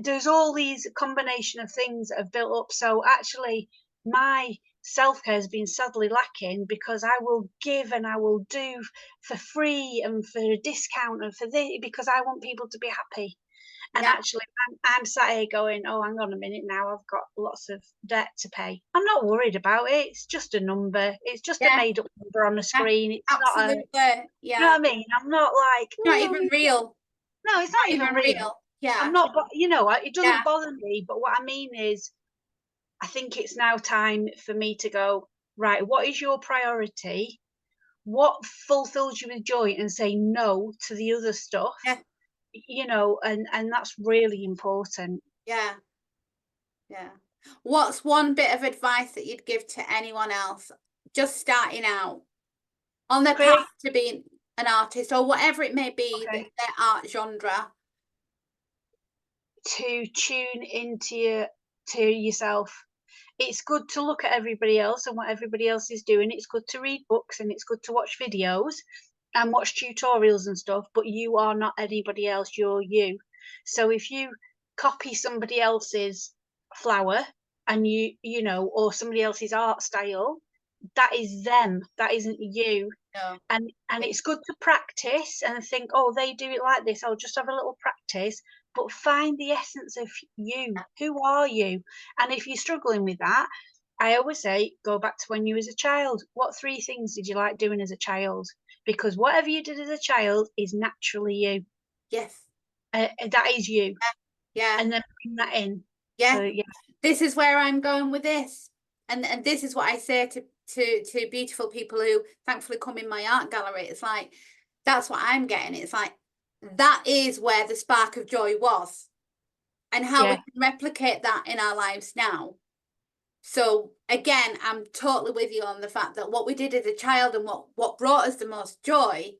there's all these combination of things that have built up. So actually, my self-care has been sadly lacking because I will give and I will do for free and for a discount and for this because I want people to be happy. And Yeah. actually, I'm sat here going, oh, hang on a minute now, I've got lots of debt to pay. I'm not worried about it. It's just a number. It's just a made up number on the screen. It's Absolutely. not a, you know what I mean? I'm not like, Not even real. no, it's not even real. Yeah. I'm not, you know, it doesn't Yeah. bother me. But what I mean is, I think it's now time for me to go, right, what is your priority? What fulfills you with joy and say no to the other stuff? Yeah. You know, and that's really important. Yeah. Yeah. What's one bit of advice that you'd give to anyone else just starting out on their path to being an artist or whatever it may be, their art genre? To tune into yourself. It's good to look at everybody else and what everybody else is doing. It's good to read books and it's good to watch videos and watch tutorials and stuff, but you are not anybody else, you're you. So if you copy somebody else's flower and you know, or somebody else's art style, that is them, that isn't you. No. And it's good to practice and think, oh, they do it like this, I'll just have a little practice, but find the essence of you. Who are you? And if you're struggling with that, I always say go back to when you was a child. What 3 things did you like doing as a child? Because whatever you did as a child is naturally you. Yes. That is you. Yeah. And then bring that in. Yeah. So, yeah. This is where I'm going with this. And this is what I say to beautiful people who thankfully come in my art gallery. It's like, that's what I'm getting. It's like, that is where the spark of joy was and how we can replicate that in our lives now. So again, I'm totally with you on the fact that what we did as a child and what brought us the most joy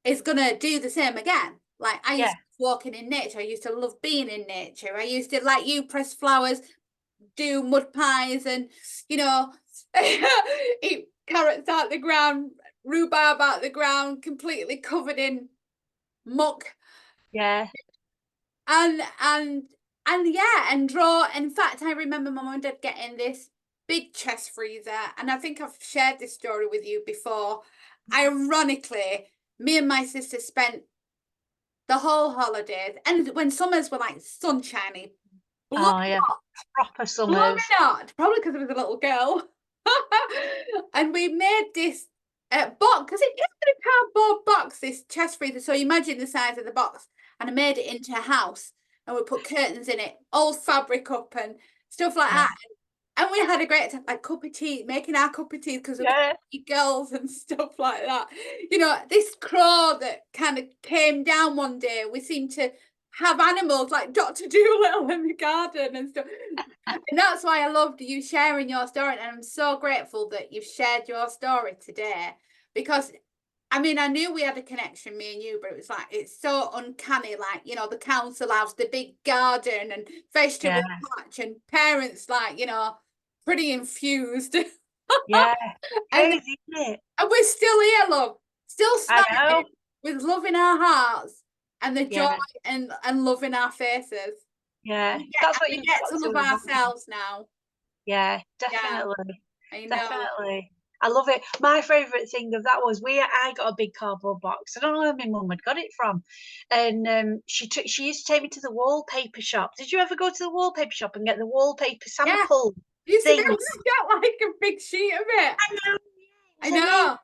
is going to do the same again. Like I used to walking in nature. I used to love being in nature. I used to, like you, press flowers, do mud pies and, you know, eat carrots out the ground, rhubarb out the ground, completely covered in muck. Yeah. And yeah, and draw. In fact, I remember my mum and dad getting this big chest freezer, and I think I've shared this story with you before. Ironically, me and my sister spent the whole holidays, and when summers were like sunshiny, proper summers. Not, probably because I was a little girl. And we made this box, because it is a cardboard box, this chest freezer. So you imagine the size of the box, and I made it into a house, and we put curtains in it, old fabric up and stuff like that. And we had a great time, like cup of tea, making our cup of tea because of girls and stuff like that. You know, this crow that kind of came down one day, we seemed to have animals like Dr. Dolittle in the garden and stuff. And that's why I loved you sharing your story. And I'm so grateful that you've shared your story today, because I mean, I knew we had a connection, me and you, but it was like, it's so uncanny, like, you know, the council house, the big garden and vegetable patch, and parents like, you know, pretty infused. Yeah. Crazy, isn't it? And we're still here, love. Still smiling with love in our hearts and the joy and love in our faces. Yeah. That's what we get to love ourselves now. Yeah, definitely. I know. Definitely. I love it. My favourite thing of that was I got a big cardboard box. I don't know where my mum had got it from. And she used to take me to the wallpaper shop. Did you ever go to the wallpaper shop and get the wallpaper sample? You used to be able to get like a big sheet of it. I know.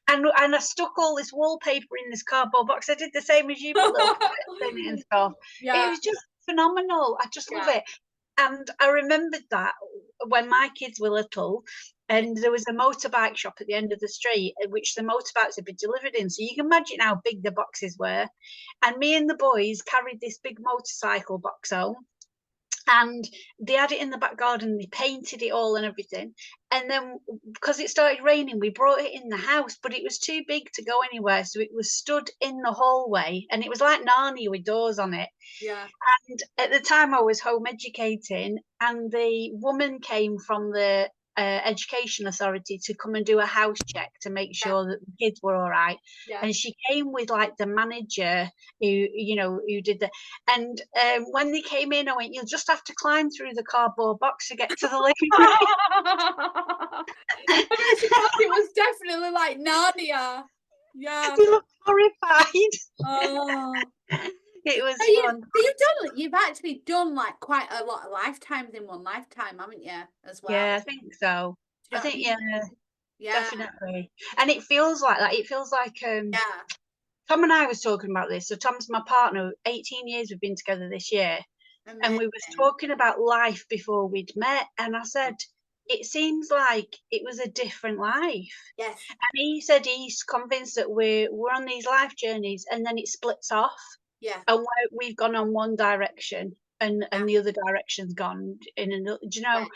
And I stuck all this wallpaper in this cardboard box. I did the same as you, put little in it and stuff. It was just phenomenal. I just love it. And I remembered that when my kids were little, and there was a motorbike shop at the end of the street, which the motorbikes had been delivered in. So you can imagine how big the boxes were. And me and the boys carried this big motorcycle box home, and they had it in the back garden. They painted it all and everything. And then because it started raining, we brought it in the house, but it was too big to go anywhere. So it was stood in the hallway, and it was like Narnia with doors on it. Yeah. And at the time, I was home educating, and the woman came from the education authority to come and do a house check to make sure that the kids were all right. Yeah. And she came with like the manager who did the, and when they came in, I went, "You'll just have to climb through the cardboard box to get to the living room." It was definitely like Narnia. Yeah. They looked horrified. Oh. It was So fun. you've actually done like quite a lot of lifetimes in one lifetime, haven't you, as well? Yeah, I think so. Do you know I think, what I mean? yeah, definitely. And it feels like that. It feels like Yeah. Tom and I was talking about this. So Tom's my partner. 18 years we've been together this year. And we was Amazing. talking about life before we'd met. And I said, it seems like it was a different life. Yes. And he said he's convinced that we're on these life journeys, and then it splits off. Yeah. And we've gone on one direction, and the other direction's gone in another, do you know?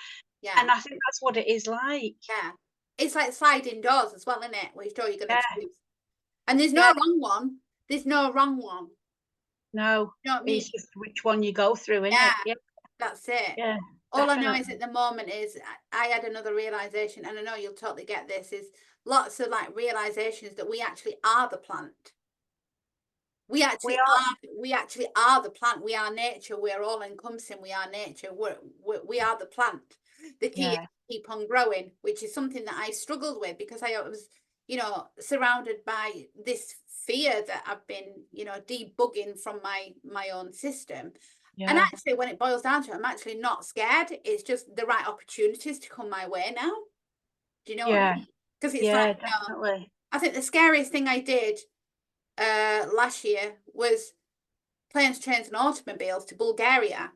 Yeah. And I think that's what it is like. Yeah. It's like sliding doors as well, isn't it? Which door you're gonna choose. And there's no Yeah. wrong one. There's no wrong one. No, You know what I mean? it's just which one you go through, isn't it? Yeah. That's it. Yeah. All I know is definitely. at the moment is I had another realization, and I know you'll totally get this, is lots of like realizations that we actually are the plant. We actually are the plant. We are nature. We're all encompassing. We are nature. We are the plant. The key is Yeah. to keep on growing, which is something that I struggled with because I was, surrounded by this fear that I've been, debugging from my own system. And Yeah. actually, when it boils down to it, I'm actually not scared. It's just the right opportunities to come my way now. Do you know what I Yeah. mean? Because it's Yeah, like, definitely. I think the scariest thing I did last year was planes, trains, and automobiles to Bulgaria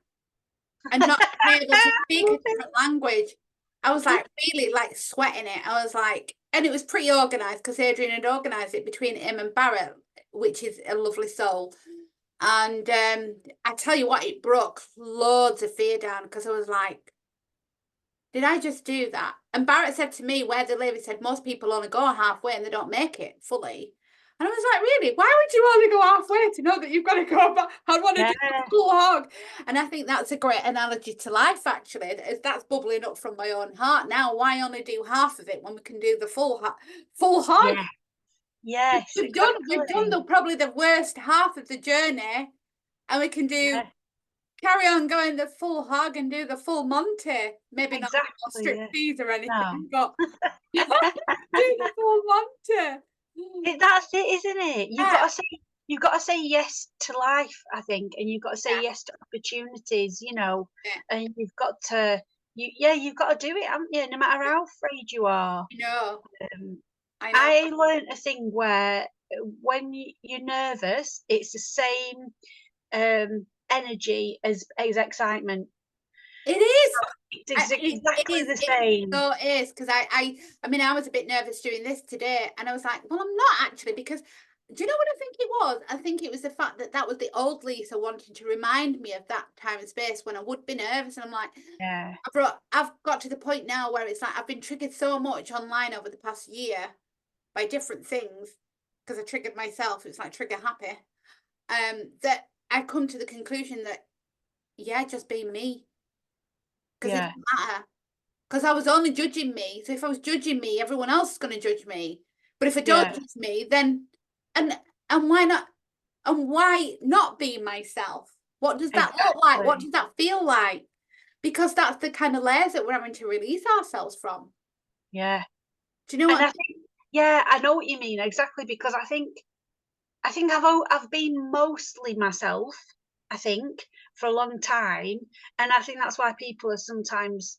and not be able to speak a different language. I was like really like sweating it. I was like, and it was pretty organized because Adrian had organized it between him and Barrett, which is a lovely soul. And I tell you what, it broke loads of fear down because I was like, did I just do that? And Barrett said to me, where they live, he said, most people only go halfway and they don't make it fully. And I was like, really? Why would you only go halfway to know that you've got to go back? I want to do a full hog. And I think that's a great analogy to life, actually. That's bubbling up from my own heart now. Why only do half of it when we can do the full hog? Yeah. Yes, We've exactly. done probably the worst half of the journey, and we can carry on going the full hog and do the full Monty. Maybe not strip fees or anything, but do the full Monty. That's it, isn't it? You've got to say yes to life, I think, and you've got to say yes to opportunities, and you've got to you've got to do it, haven't you? No matter how afraid you are. I know. I learned a thing where when you're nervous, it's the same energy as excitement. It is. It's exactly the same. So it is, because I mean, I was a bit nervous doing this today, and I was like, well, I'm not actually, because do you know what I think it was? I think it was the fact that was the old Lisa wanting to remind me of that time and space when I would be nervous, and I'm like, I've got to the point now where it's like I've been triggered so much online over the past year by different things, because I triggered myself. It's like trigger happy, that I come to the conclusion that just be me. Because it doesn't matter. Because I was only judging me. So if I was judging me, everyone else is going to judge me. But if I don't judge me, then and why not? And why not be myself? What does that look like? What does that feel like? Because that's the kind of layers that we're having to release ourselves from. Yeah. Do you know what I mean? Yeah, I know what you mean, exactly, because I think I've been mostly myself, I think, for a long time, and I think that's why people are sometimes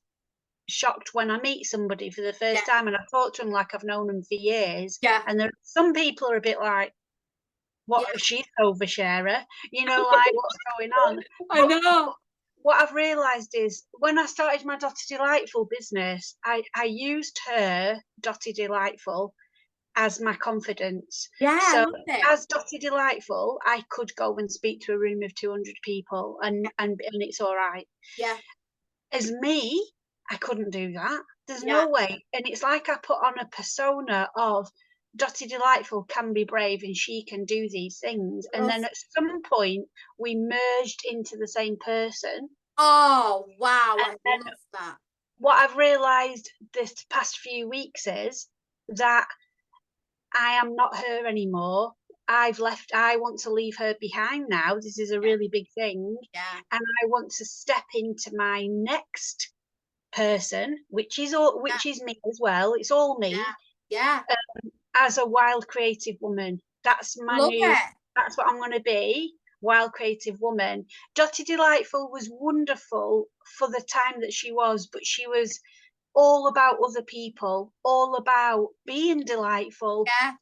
shocked when I meet somebody for the first time and I talk to them like I've known them for years. And some people are a bit like, what, she's oversharer, like what's going on? I know. what I've realised is when I started my Dotty Delightful business, I used her, Dotty Delightful, as my confidence. Yeah, I So love it. as Dotty Delightful, I could go and speak to a room of 200 people and it's all right. Yeah, As me, I couldn't do that. There's yeah, no way. And it's like I put on a persona of Dotty Delightful can be brave and she can do these things. And then love. at some point, we merged into the same person. Oh, wow, I And love that. what I've realised this past few weeks is that I am not her anymore. I want to leave her behind now. This is a Yeah, really big thing. yeah, And I want to step into my next person, which is me as well. It's all yeah, me yeah. as a wild creative woman. Love it. That's what I'm going to be. Wild creative woman. Dotty Delightful was wonderful for the time that she was, but she was all about other people, all about being delightful, Yeah,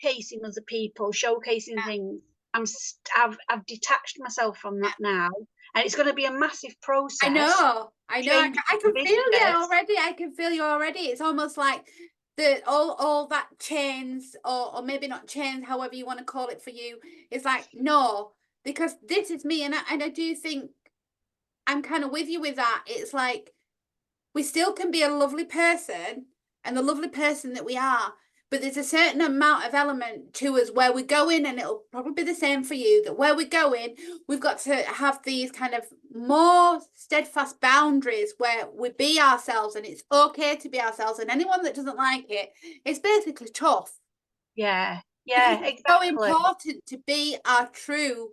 showcasing other people, showcasing yeah. things. I've detached myself from that now, and it's going to be a massive I process. know, I know. Changing I the can feel you business. already. I can feel you already. It's almost like the all that chains, or maybe not chains, however you want to call it for you. It's like no, because this is me, and I do think I'm kind of with you with that. It's like we still can be a lovely person and the lovely person that we are, but there's a certain amount of element to us where we go in, and it'll probably be the same for you, that where we go in, we've got to have these kind of more steadfast boundaries where we be ourselves, and it's okay to be ourselves. And anyone that doesn't like it, it's basically tough, Yeah, because yeah, it's so exactly. important to be our true,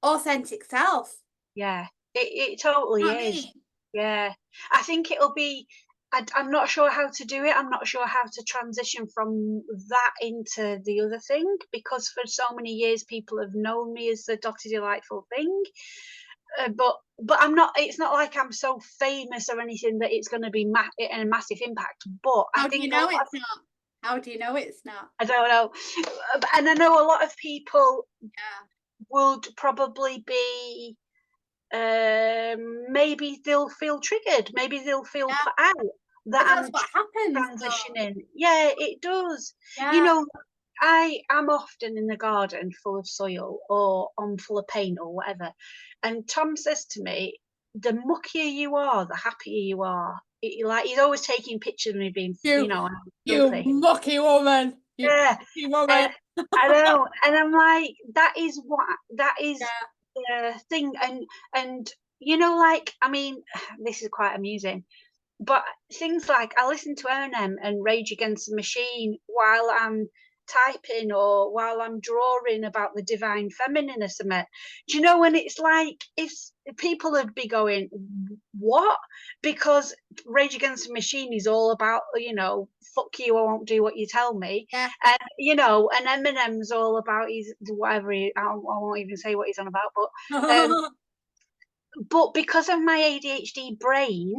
authentic self. Yeah, it You totally know what I is. mean? Yeah, I think it'll be. I'm not sure how to do it. I'm not sure how to transition from that into the other thing because for so many years people have known me as the Dotty Delightful thing. But I'm not. It's not like I'm so famous or anything that it's going to be a massive impact. But I How do you think a know lot of it's not? How do you know it's not? I don't know, and I know a lot of people Yeah. would probably be maybe they'll feel triggered, maybe they'll feel Yeah, put out that because that's I'm what happens though. transitioning. Yeah, it does. You Yeah, know, I am often in the garden full of soil or I'm full of paint or whatever. And Tom says to me, the muckier you are, the happier you are. Like he's always taking pictures of me being, you you filthy. mucky woman. You Yeah. mucky And woman. I know. And I'm like, that is Yeah. the thing. And like, I mean, this is quite amusing. But things like I listen to Eminem and Rage Against the Machine while I'm typing or while I'm drawing about the divine feminine or something. Do you know when it's like if people would be going, what? Because Rage Against the Machine is all about, fuck you, I won't do what you tell me. Yeah. And and Eminem's all about his whatever I won't even say what he's on about, but because of my ADHD brain,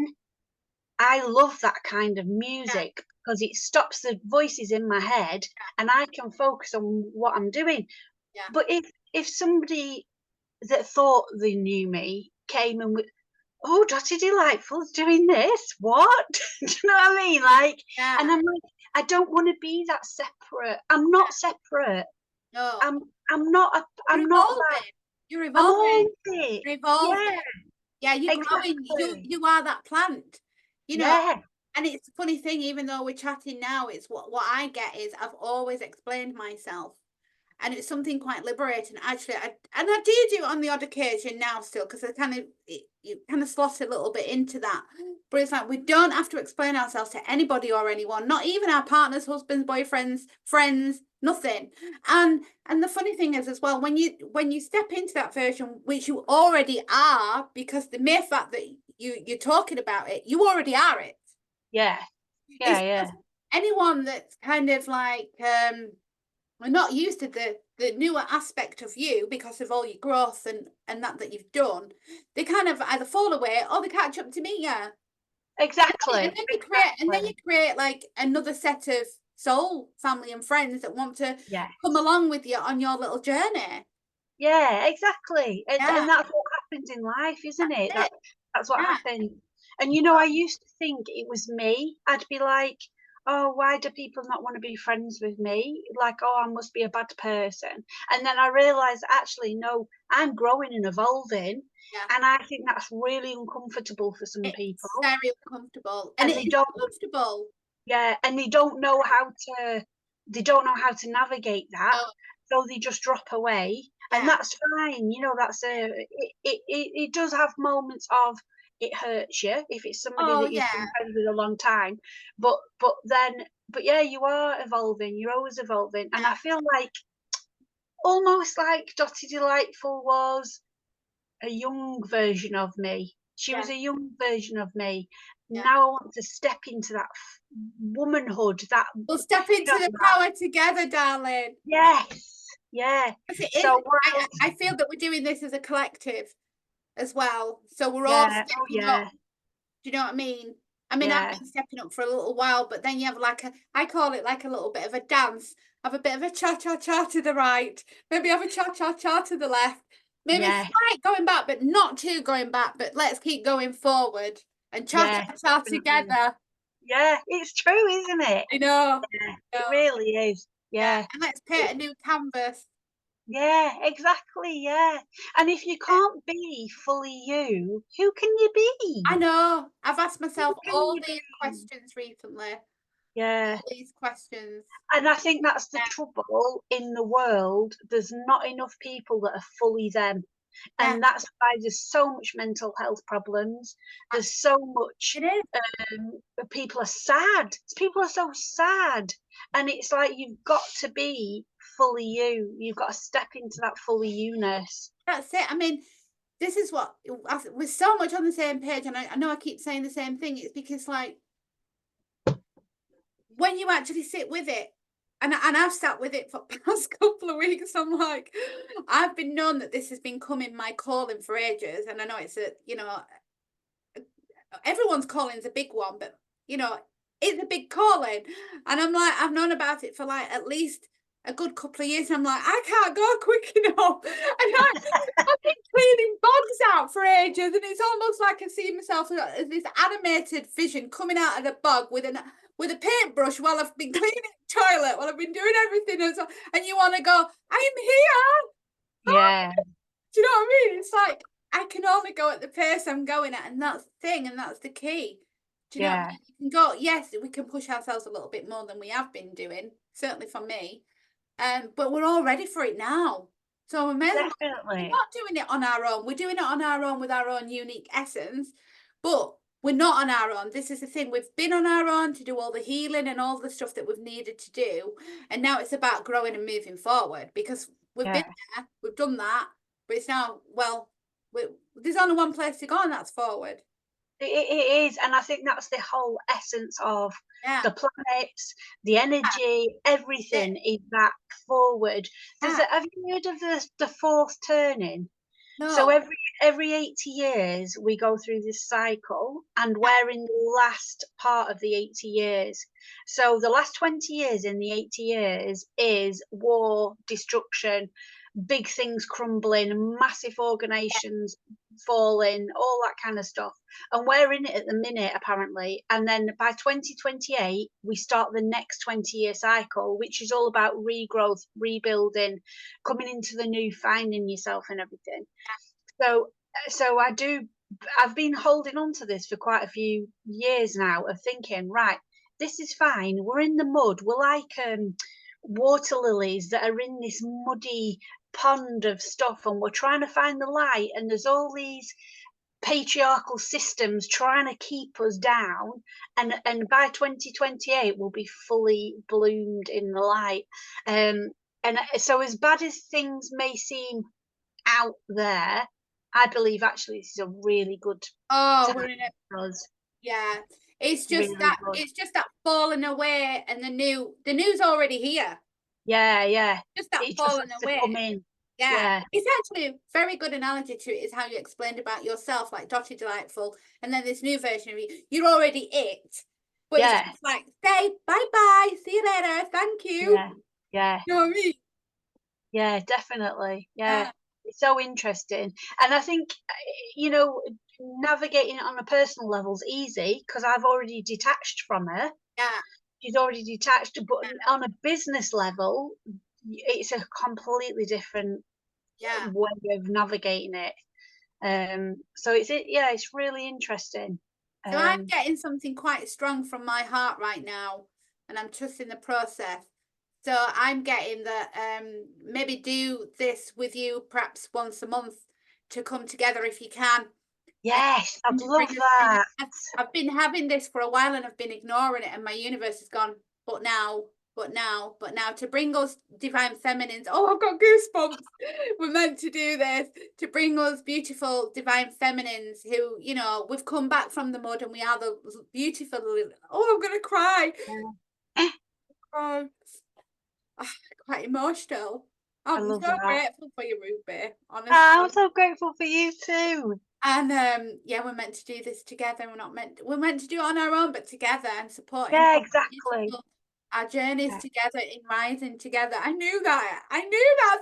I love that kind of Yeah. music because it stops the voices in my head and I can focus on what I'm doing. Yeah. But if somebody that thought they knew me came and oh, Dotty Delightful's doing this, what? Do you know what I mean? Like, Yeah. and I'm like, I don't want to be that separate. I'm not separate. No. I'm I'm not a, You're I'm not that. evolving. You're I'm all evolving. it. You're evolving. Yeah, Yeah, you're growing. exactly. You are that plant. You know, Yeah, and it's a funny thing, even though we're chatting now, it's what I get is I've always explained myself. And it's something quite liberating actually. I do it on the odd occasion now still, because I kind of you kind of slot a little bit into that, but it's like we don't have to explain ourselves to anybody or anyone, not even our partners, husbands, boyfriends, friends, nothing. And the funny thing is as well, when you step into that version, which you already are, because the mere fact that you're talking about it, you already are it. yeah, It's yeah. just anyone that's kind of like we're not used to the newer aspect of you because of all your growth and that you've done. They kind of either fall away or they catch up to me. Yeah. And Exactly, then you exactly. create like another set of soul family and friends that want to Yeah, come along with you on your little journey. yeah, exactly. And Yeah. that's what happens in life, isn't it? That's it. That's what Yeah. happens. And you know, I used to think it was me. I'd be like, oh, why do people not want to be friends with me? Like, oh, I must be a bad person. And then I realized actually, no, I'm growing and evolving. Yeah. And I think that's really uncomfortable for some It's people. very uncomfortable. And And it they is don't, uncomfortable. yeah, and they don't know how to navigate that. Oh, So they just drop away. And yeah. that's fine. You know, it does have moments of it hurts you if it's somebody Oh, that you've yeah. been friends with a long time. But yeah, you are evolving. You're always evolving. And I feel like almost like Dotty Delightful was a young version of me. She Yeah. was a young version of me. Yeah. Now I want to step into that womanhood, that, We'll step into the power together, darling. yes, yeah. Because it is, So what else? I feel that we're doing this as a collective as well. So we're all Yeah, oh stepping up. yeah, Do you know what I mean? I mean, I've yeah, been stepping up for a little while, but then you have like I call it like a little bit of a dance. Have a bit of a cha-cha-cha to the right. Maybe have a cha-cha-cha to the left. Maybe yeah, slight going back, but not too going back. But let's keep going forward and yeah, cha-cha-cha definitely. together. Yeah, it's true, isn't it? I know. Yeah, I it know. really is. Yeah. Yeah. And let's paint a new canvas. Yeah, exactly. Yeah. And if you Yeah. can't be fully you, who can you be? I know. I've asked Who myself can all you these be? questions recently. Yeah. All these questions. And I think that's the Yeah. trouble in the world. There's not enough people that are fully them. Yeah. And that's why there's so much mental health problems. There's so much It is. people are sad. People are so sad. And it's like you've got to be fully you. You've got to step into that fully you-ness. That's it. I mean, this is what we're so much on the same page, and I know I keep saying the same thing. It's because like when you actually sit with it, and I've sat with it for the past couple of weeks. I'm like, I've been known that this has been coming my calling for ages, and I know it's a everyone's calling is a big one, but it's a big calling, and I'm like I've known about it for like at least a good couple of years. And I'm like, I can't go quick enough. And I've been cleaning bogs out for ages, and it's almost like I see myself as this animated vision coming out of the bog with a paintbrush while I've been cleaning the toilet, while I've been doing everything, and you want to go, I'm here. Yeah, Do you know what I mean? It's like I can only go at the pace I'm going at, and that's the thing, and that's the key. Do you know what I yeah, mean? You can go, yes, we can push ourselves a little bit more than we have been doing, certainly for me. But we're all ready for it now. So we're definitely. not doing it on our own. We're doing it on our own with our own unique essence, but we're not on our own. This is the thing. We've been on our own to do all the healing and all the stuff that we've needed to do. And now it's about growing and moving forward, because we've been Yeah, there, we've done that, but it's now, well, there's only one place to go, and that's forward. it is. And I think that's the whole essence of Yeah. the planets, the energy, Yeah. everything is that forward. Yeah. Have you heard of the fourth turning? So No. every 80 years we go through this cycle, and Yeah. we're in the last part of the 80 years. So the last 20 years in the 80 years is war, destruction, big things crumbling, massive organizations falling, all that kind of stuff. And we're in it at the minute, apparently. And then by 2028, we start the next 20-year cycle, which is all about regrowth, rebuilding, coming into the new, finding yourself and everything. So, so I've been holding on to this for quite a few years now, of thinking, right, this is fine. We're in the mud. We're like water lilies that are in this muddy pond of stuff, and we're trying to find the light. And there's all these patriarchal systems trying to keep us down. And by 2028, we'll be fully bloomed in the light. And so, as bad as things may seem out there, I believe actually this is a really good Oh, we're time in it. for us. Yeah. It's just Really that good. falling away, and the new's already here. Yeah, yeah. Just that It just falling has to away. come in. Yeah. Yeah, It's actually a very good analogy to it, is how you explained about yourself, like Dotty Delightful, and then this new version of you. You're already it. But it's yeah, just like, say bye-bye, see you later, thank you. yeah, yeah, You know what I mean? yeah, definitely. Yeah. Yeah. so interesting. And I think, you know, navigating it on a personal level is easy because I've already detached from her. Yeah, She's already detached, but on a business level, it's a completely different yeah. way of navigating it. So yeah, it's really interesting. So I'm Um, getting something quite strong from my heart right now, and I'm trusting the process. So I'm getting that maybe do this with you perhaps once a month to come together if you can. yes, I'd And to bring love us through that. I've been having this for a while and I've been ignoring it, and my universe has gone, but now, to bring us divine feminines. Oh, I've got goosebumps. We're meant to do this to bring us beautiful divine feminines who, you know, we've come back from the mud and we are the beautiful. Oh, I'm gonna cry. Yeah. Oh, quite emotional. I I'm love so that. grateful for you, Ruby, honestly. Oh, I'm so grateful for you too. And yeah, we're meant to do this together. We're meant to do it on our own, but together and supporting Yeah, our exactly. beautiful, our journeys Yeah. together in rising together. I knew that.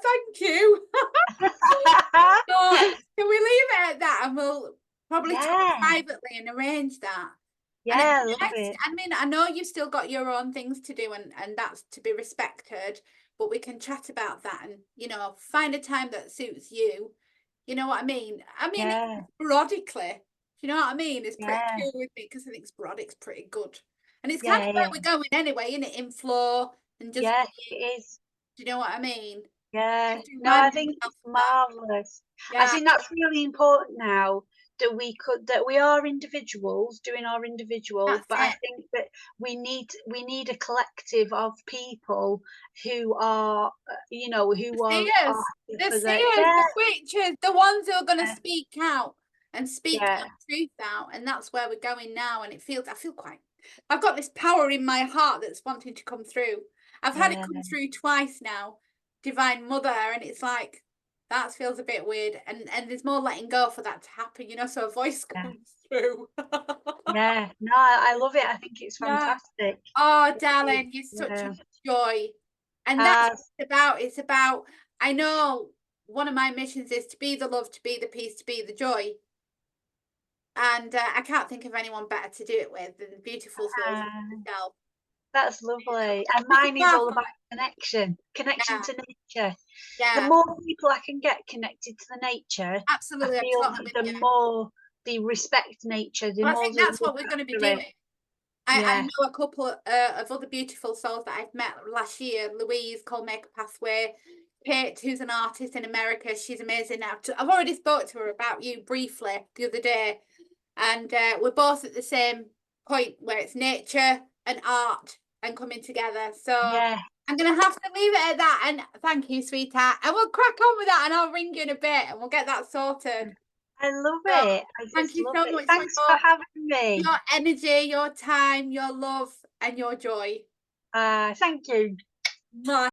Thank you. So can we leave it at that, and we'll probably talk Yeah, privately and arrange that. And it'd yeah, I be love nice. it. I mean, I know you've still got your own things to do, and that's to be respected. But we can chat about that, and you know, find a time that suits you. You know what I mean? I mean, Yeah, sporadically. Do you know what I mean? It's pretty yeah, cool with me because I think sporadic's pretty good, and it's kind of yeah, where yeah, we're going anyway, isn't it? In flow and just yeah, it being. is. Do you know what I mean? I Yeah. have to No, remind I think myself it's of that. marvelous. I Yeah, think that's really important now that we are individuals doing our individual, that's but I it. think that we need a collective of people who are, you know, The who are seers, here the for the seers, yeah, the witches, the ones who are going to yeah, speak out and speak yeah, that truth out. And that's where we're going now. And I feel quite, I've got this power in my heart that's wanting to come through. I've had it yeah, come through twice now, Divine Mother. And it's like, that feels a bit weird. And there's more letting go for that to happen, you know, so a voice yeah, comes through. yeah. No, I love it. I think it's Yeah. fantastic. Oh, It is, darling, you're such a yeah. joy. And that's Uh, what it's about. It's about, I know one of my missions is to be the love, to be the peace, to be the joy. And I can't think of anyone better to do it with than beautiful souls like uh, yourself. That's lovely. And Because mine you is are all from about connection yeah, to nature. The yeah, more people I can get connected to the nature, I absolutely. I'm feel totally that with the you. more they respect nature, the But I more think they'll that's look what we're going to be after it. doing. I Yeah, know a couple of other beautiful souls that I've met last year. Louise called Make a Pathway. Kate, who's an artist in America, she's amazing now. I've already spoke to her about you briefly the other day, and we're both at the same point where it's nature and art and coming together. So yeah, I'm gonna have to leave it at that. And thank you, sweetheart. And we'll crack on with that, and I'll ring you in a bit, and we'll get that sorted. I love So it. I thank just you love so it. much for Thanks for having me. your energy, your time, your love, and your joy. Thank you. Mwah.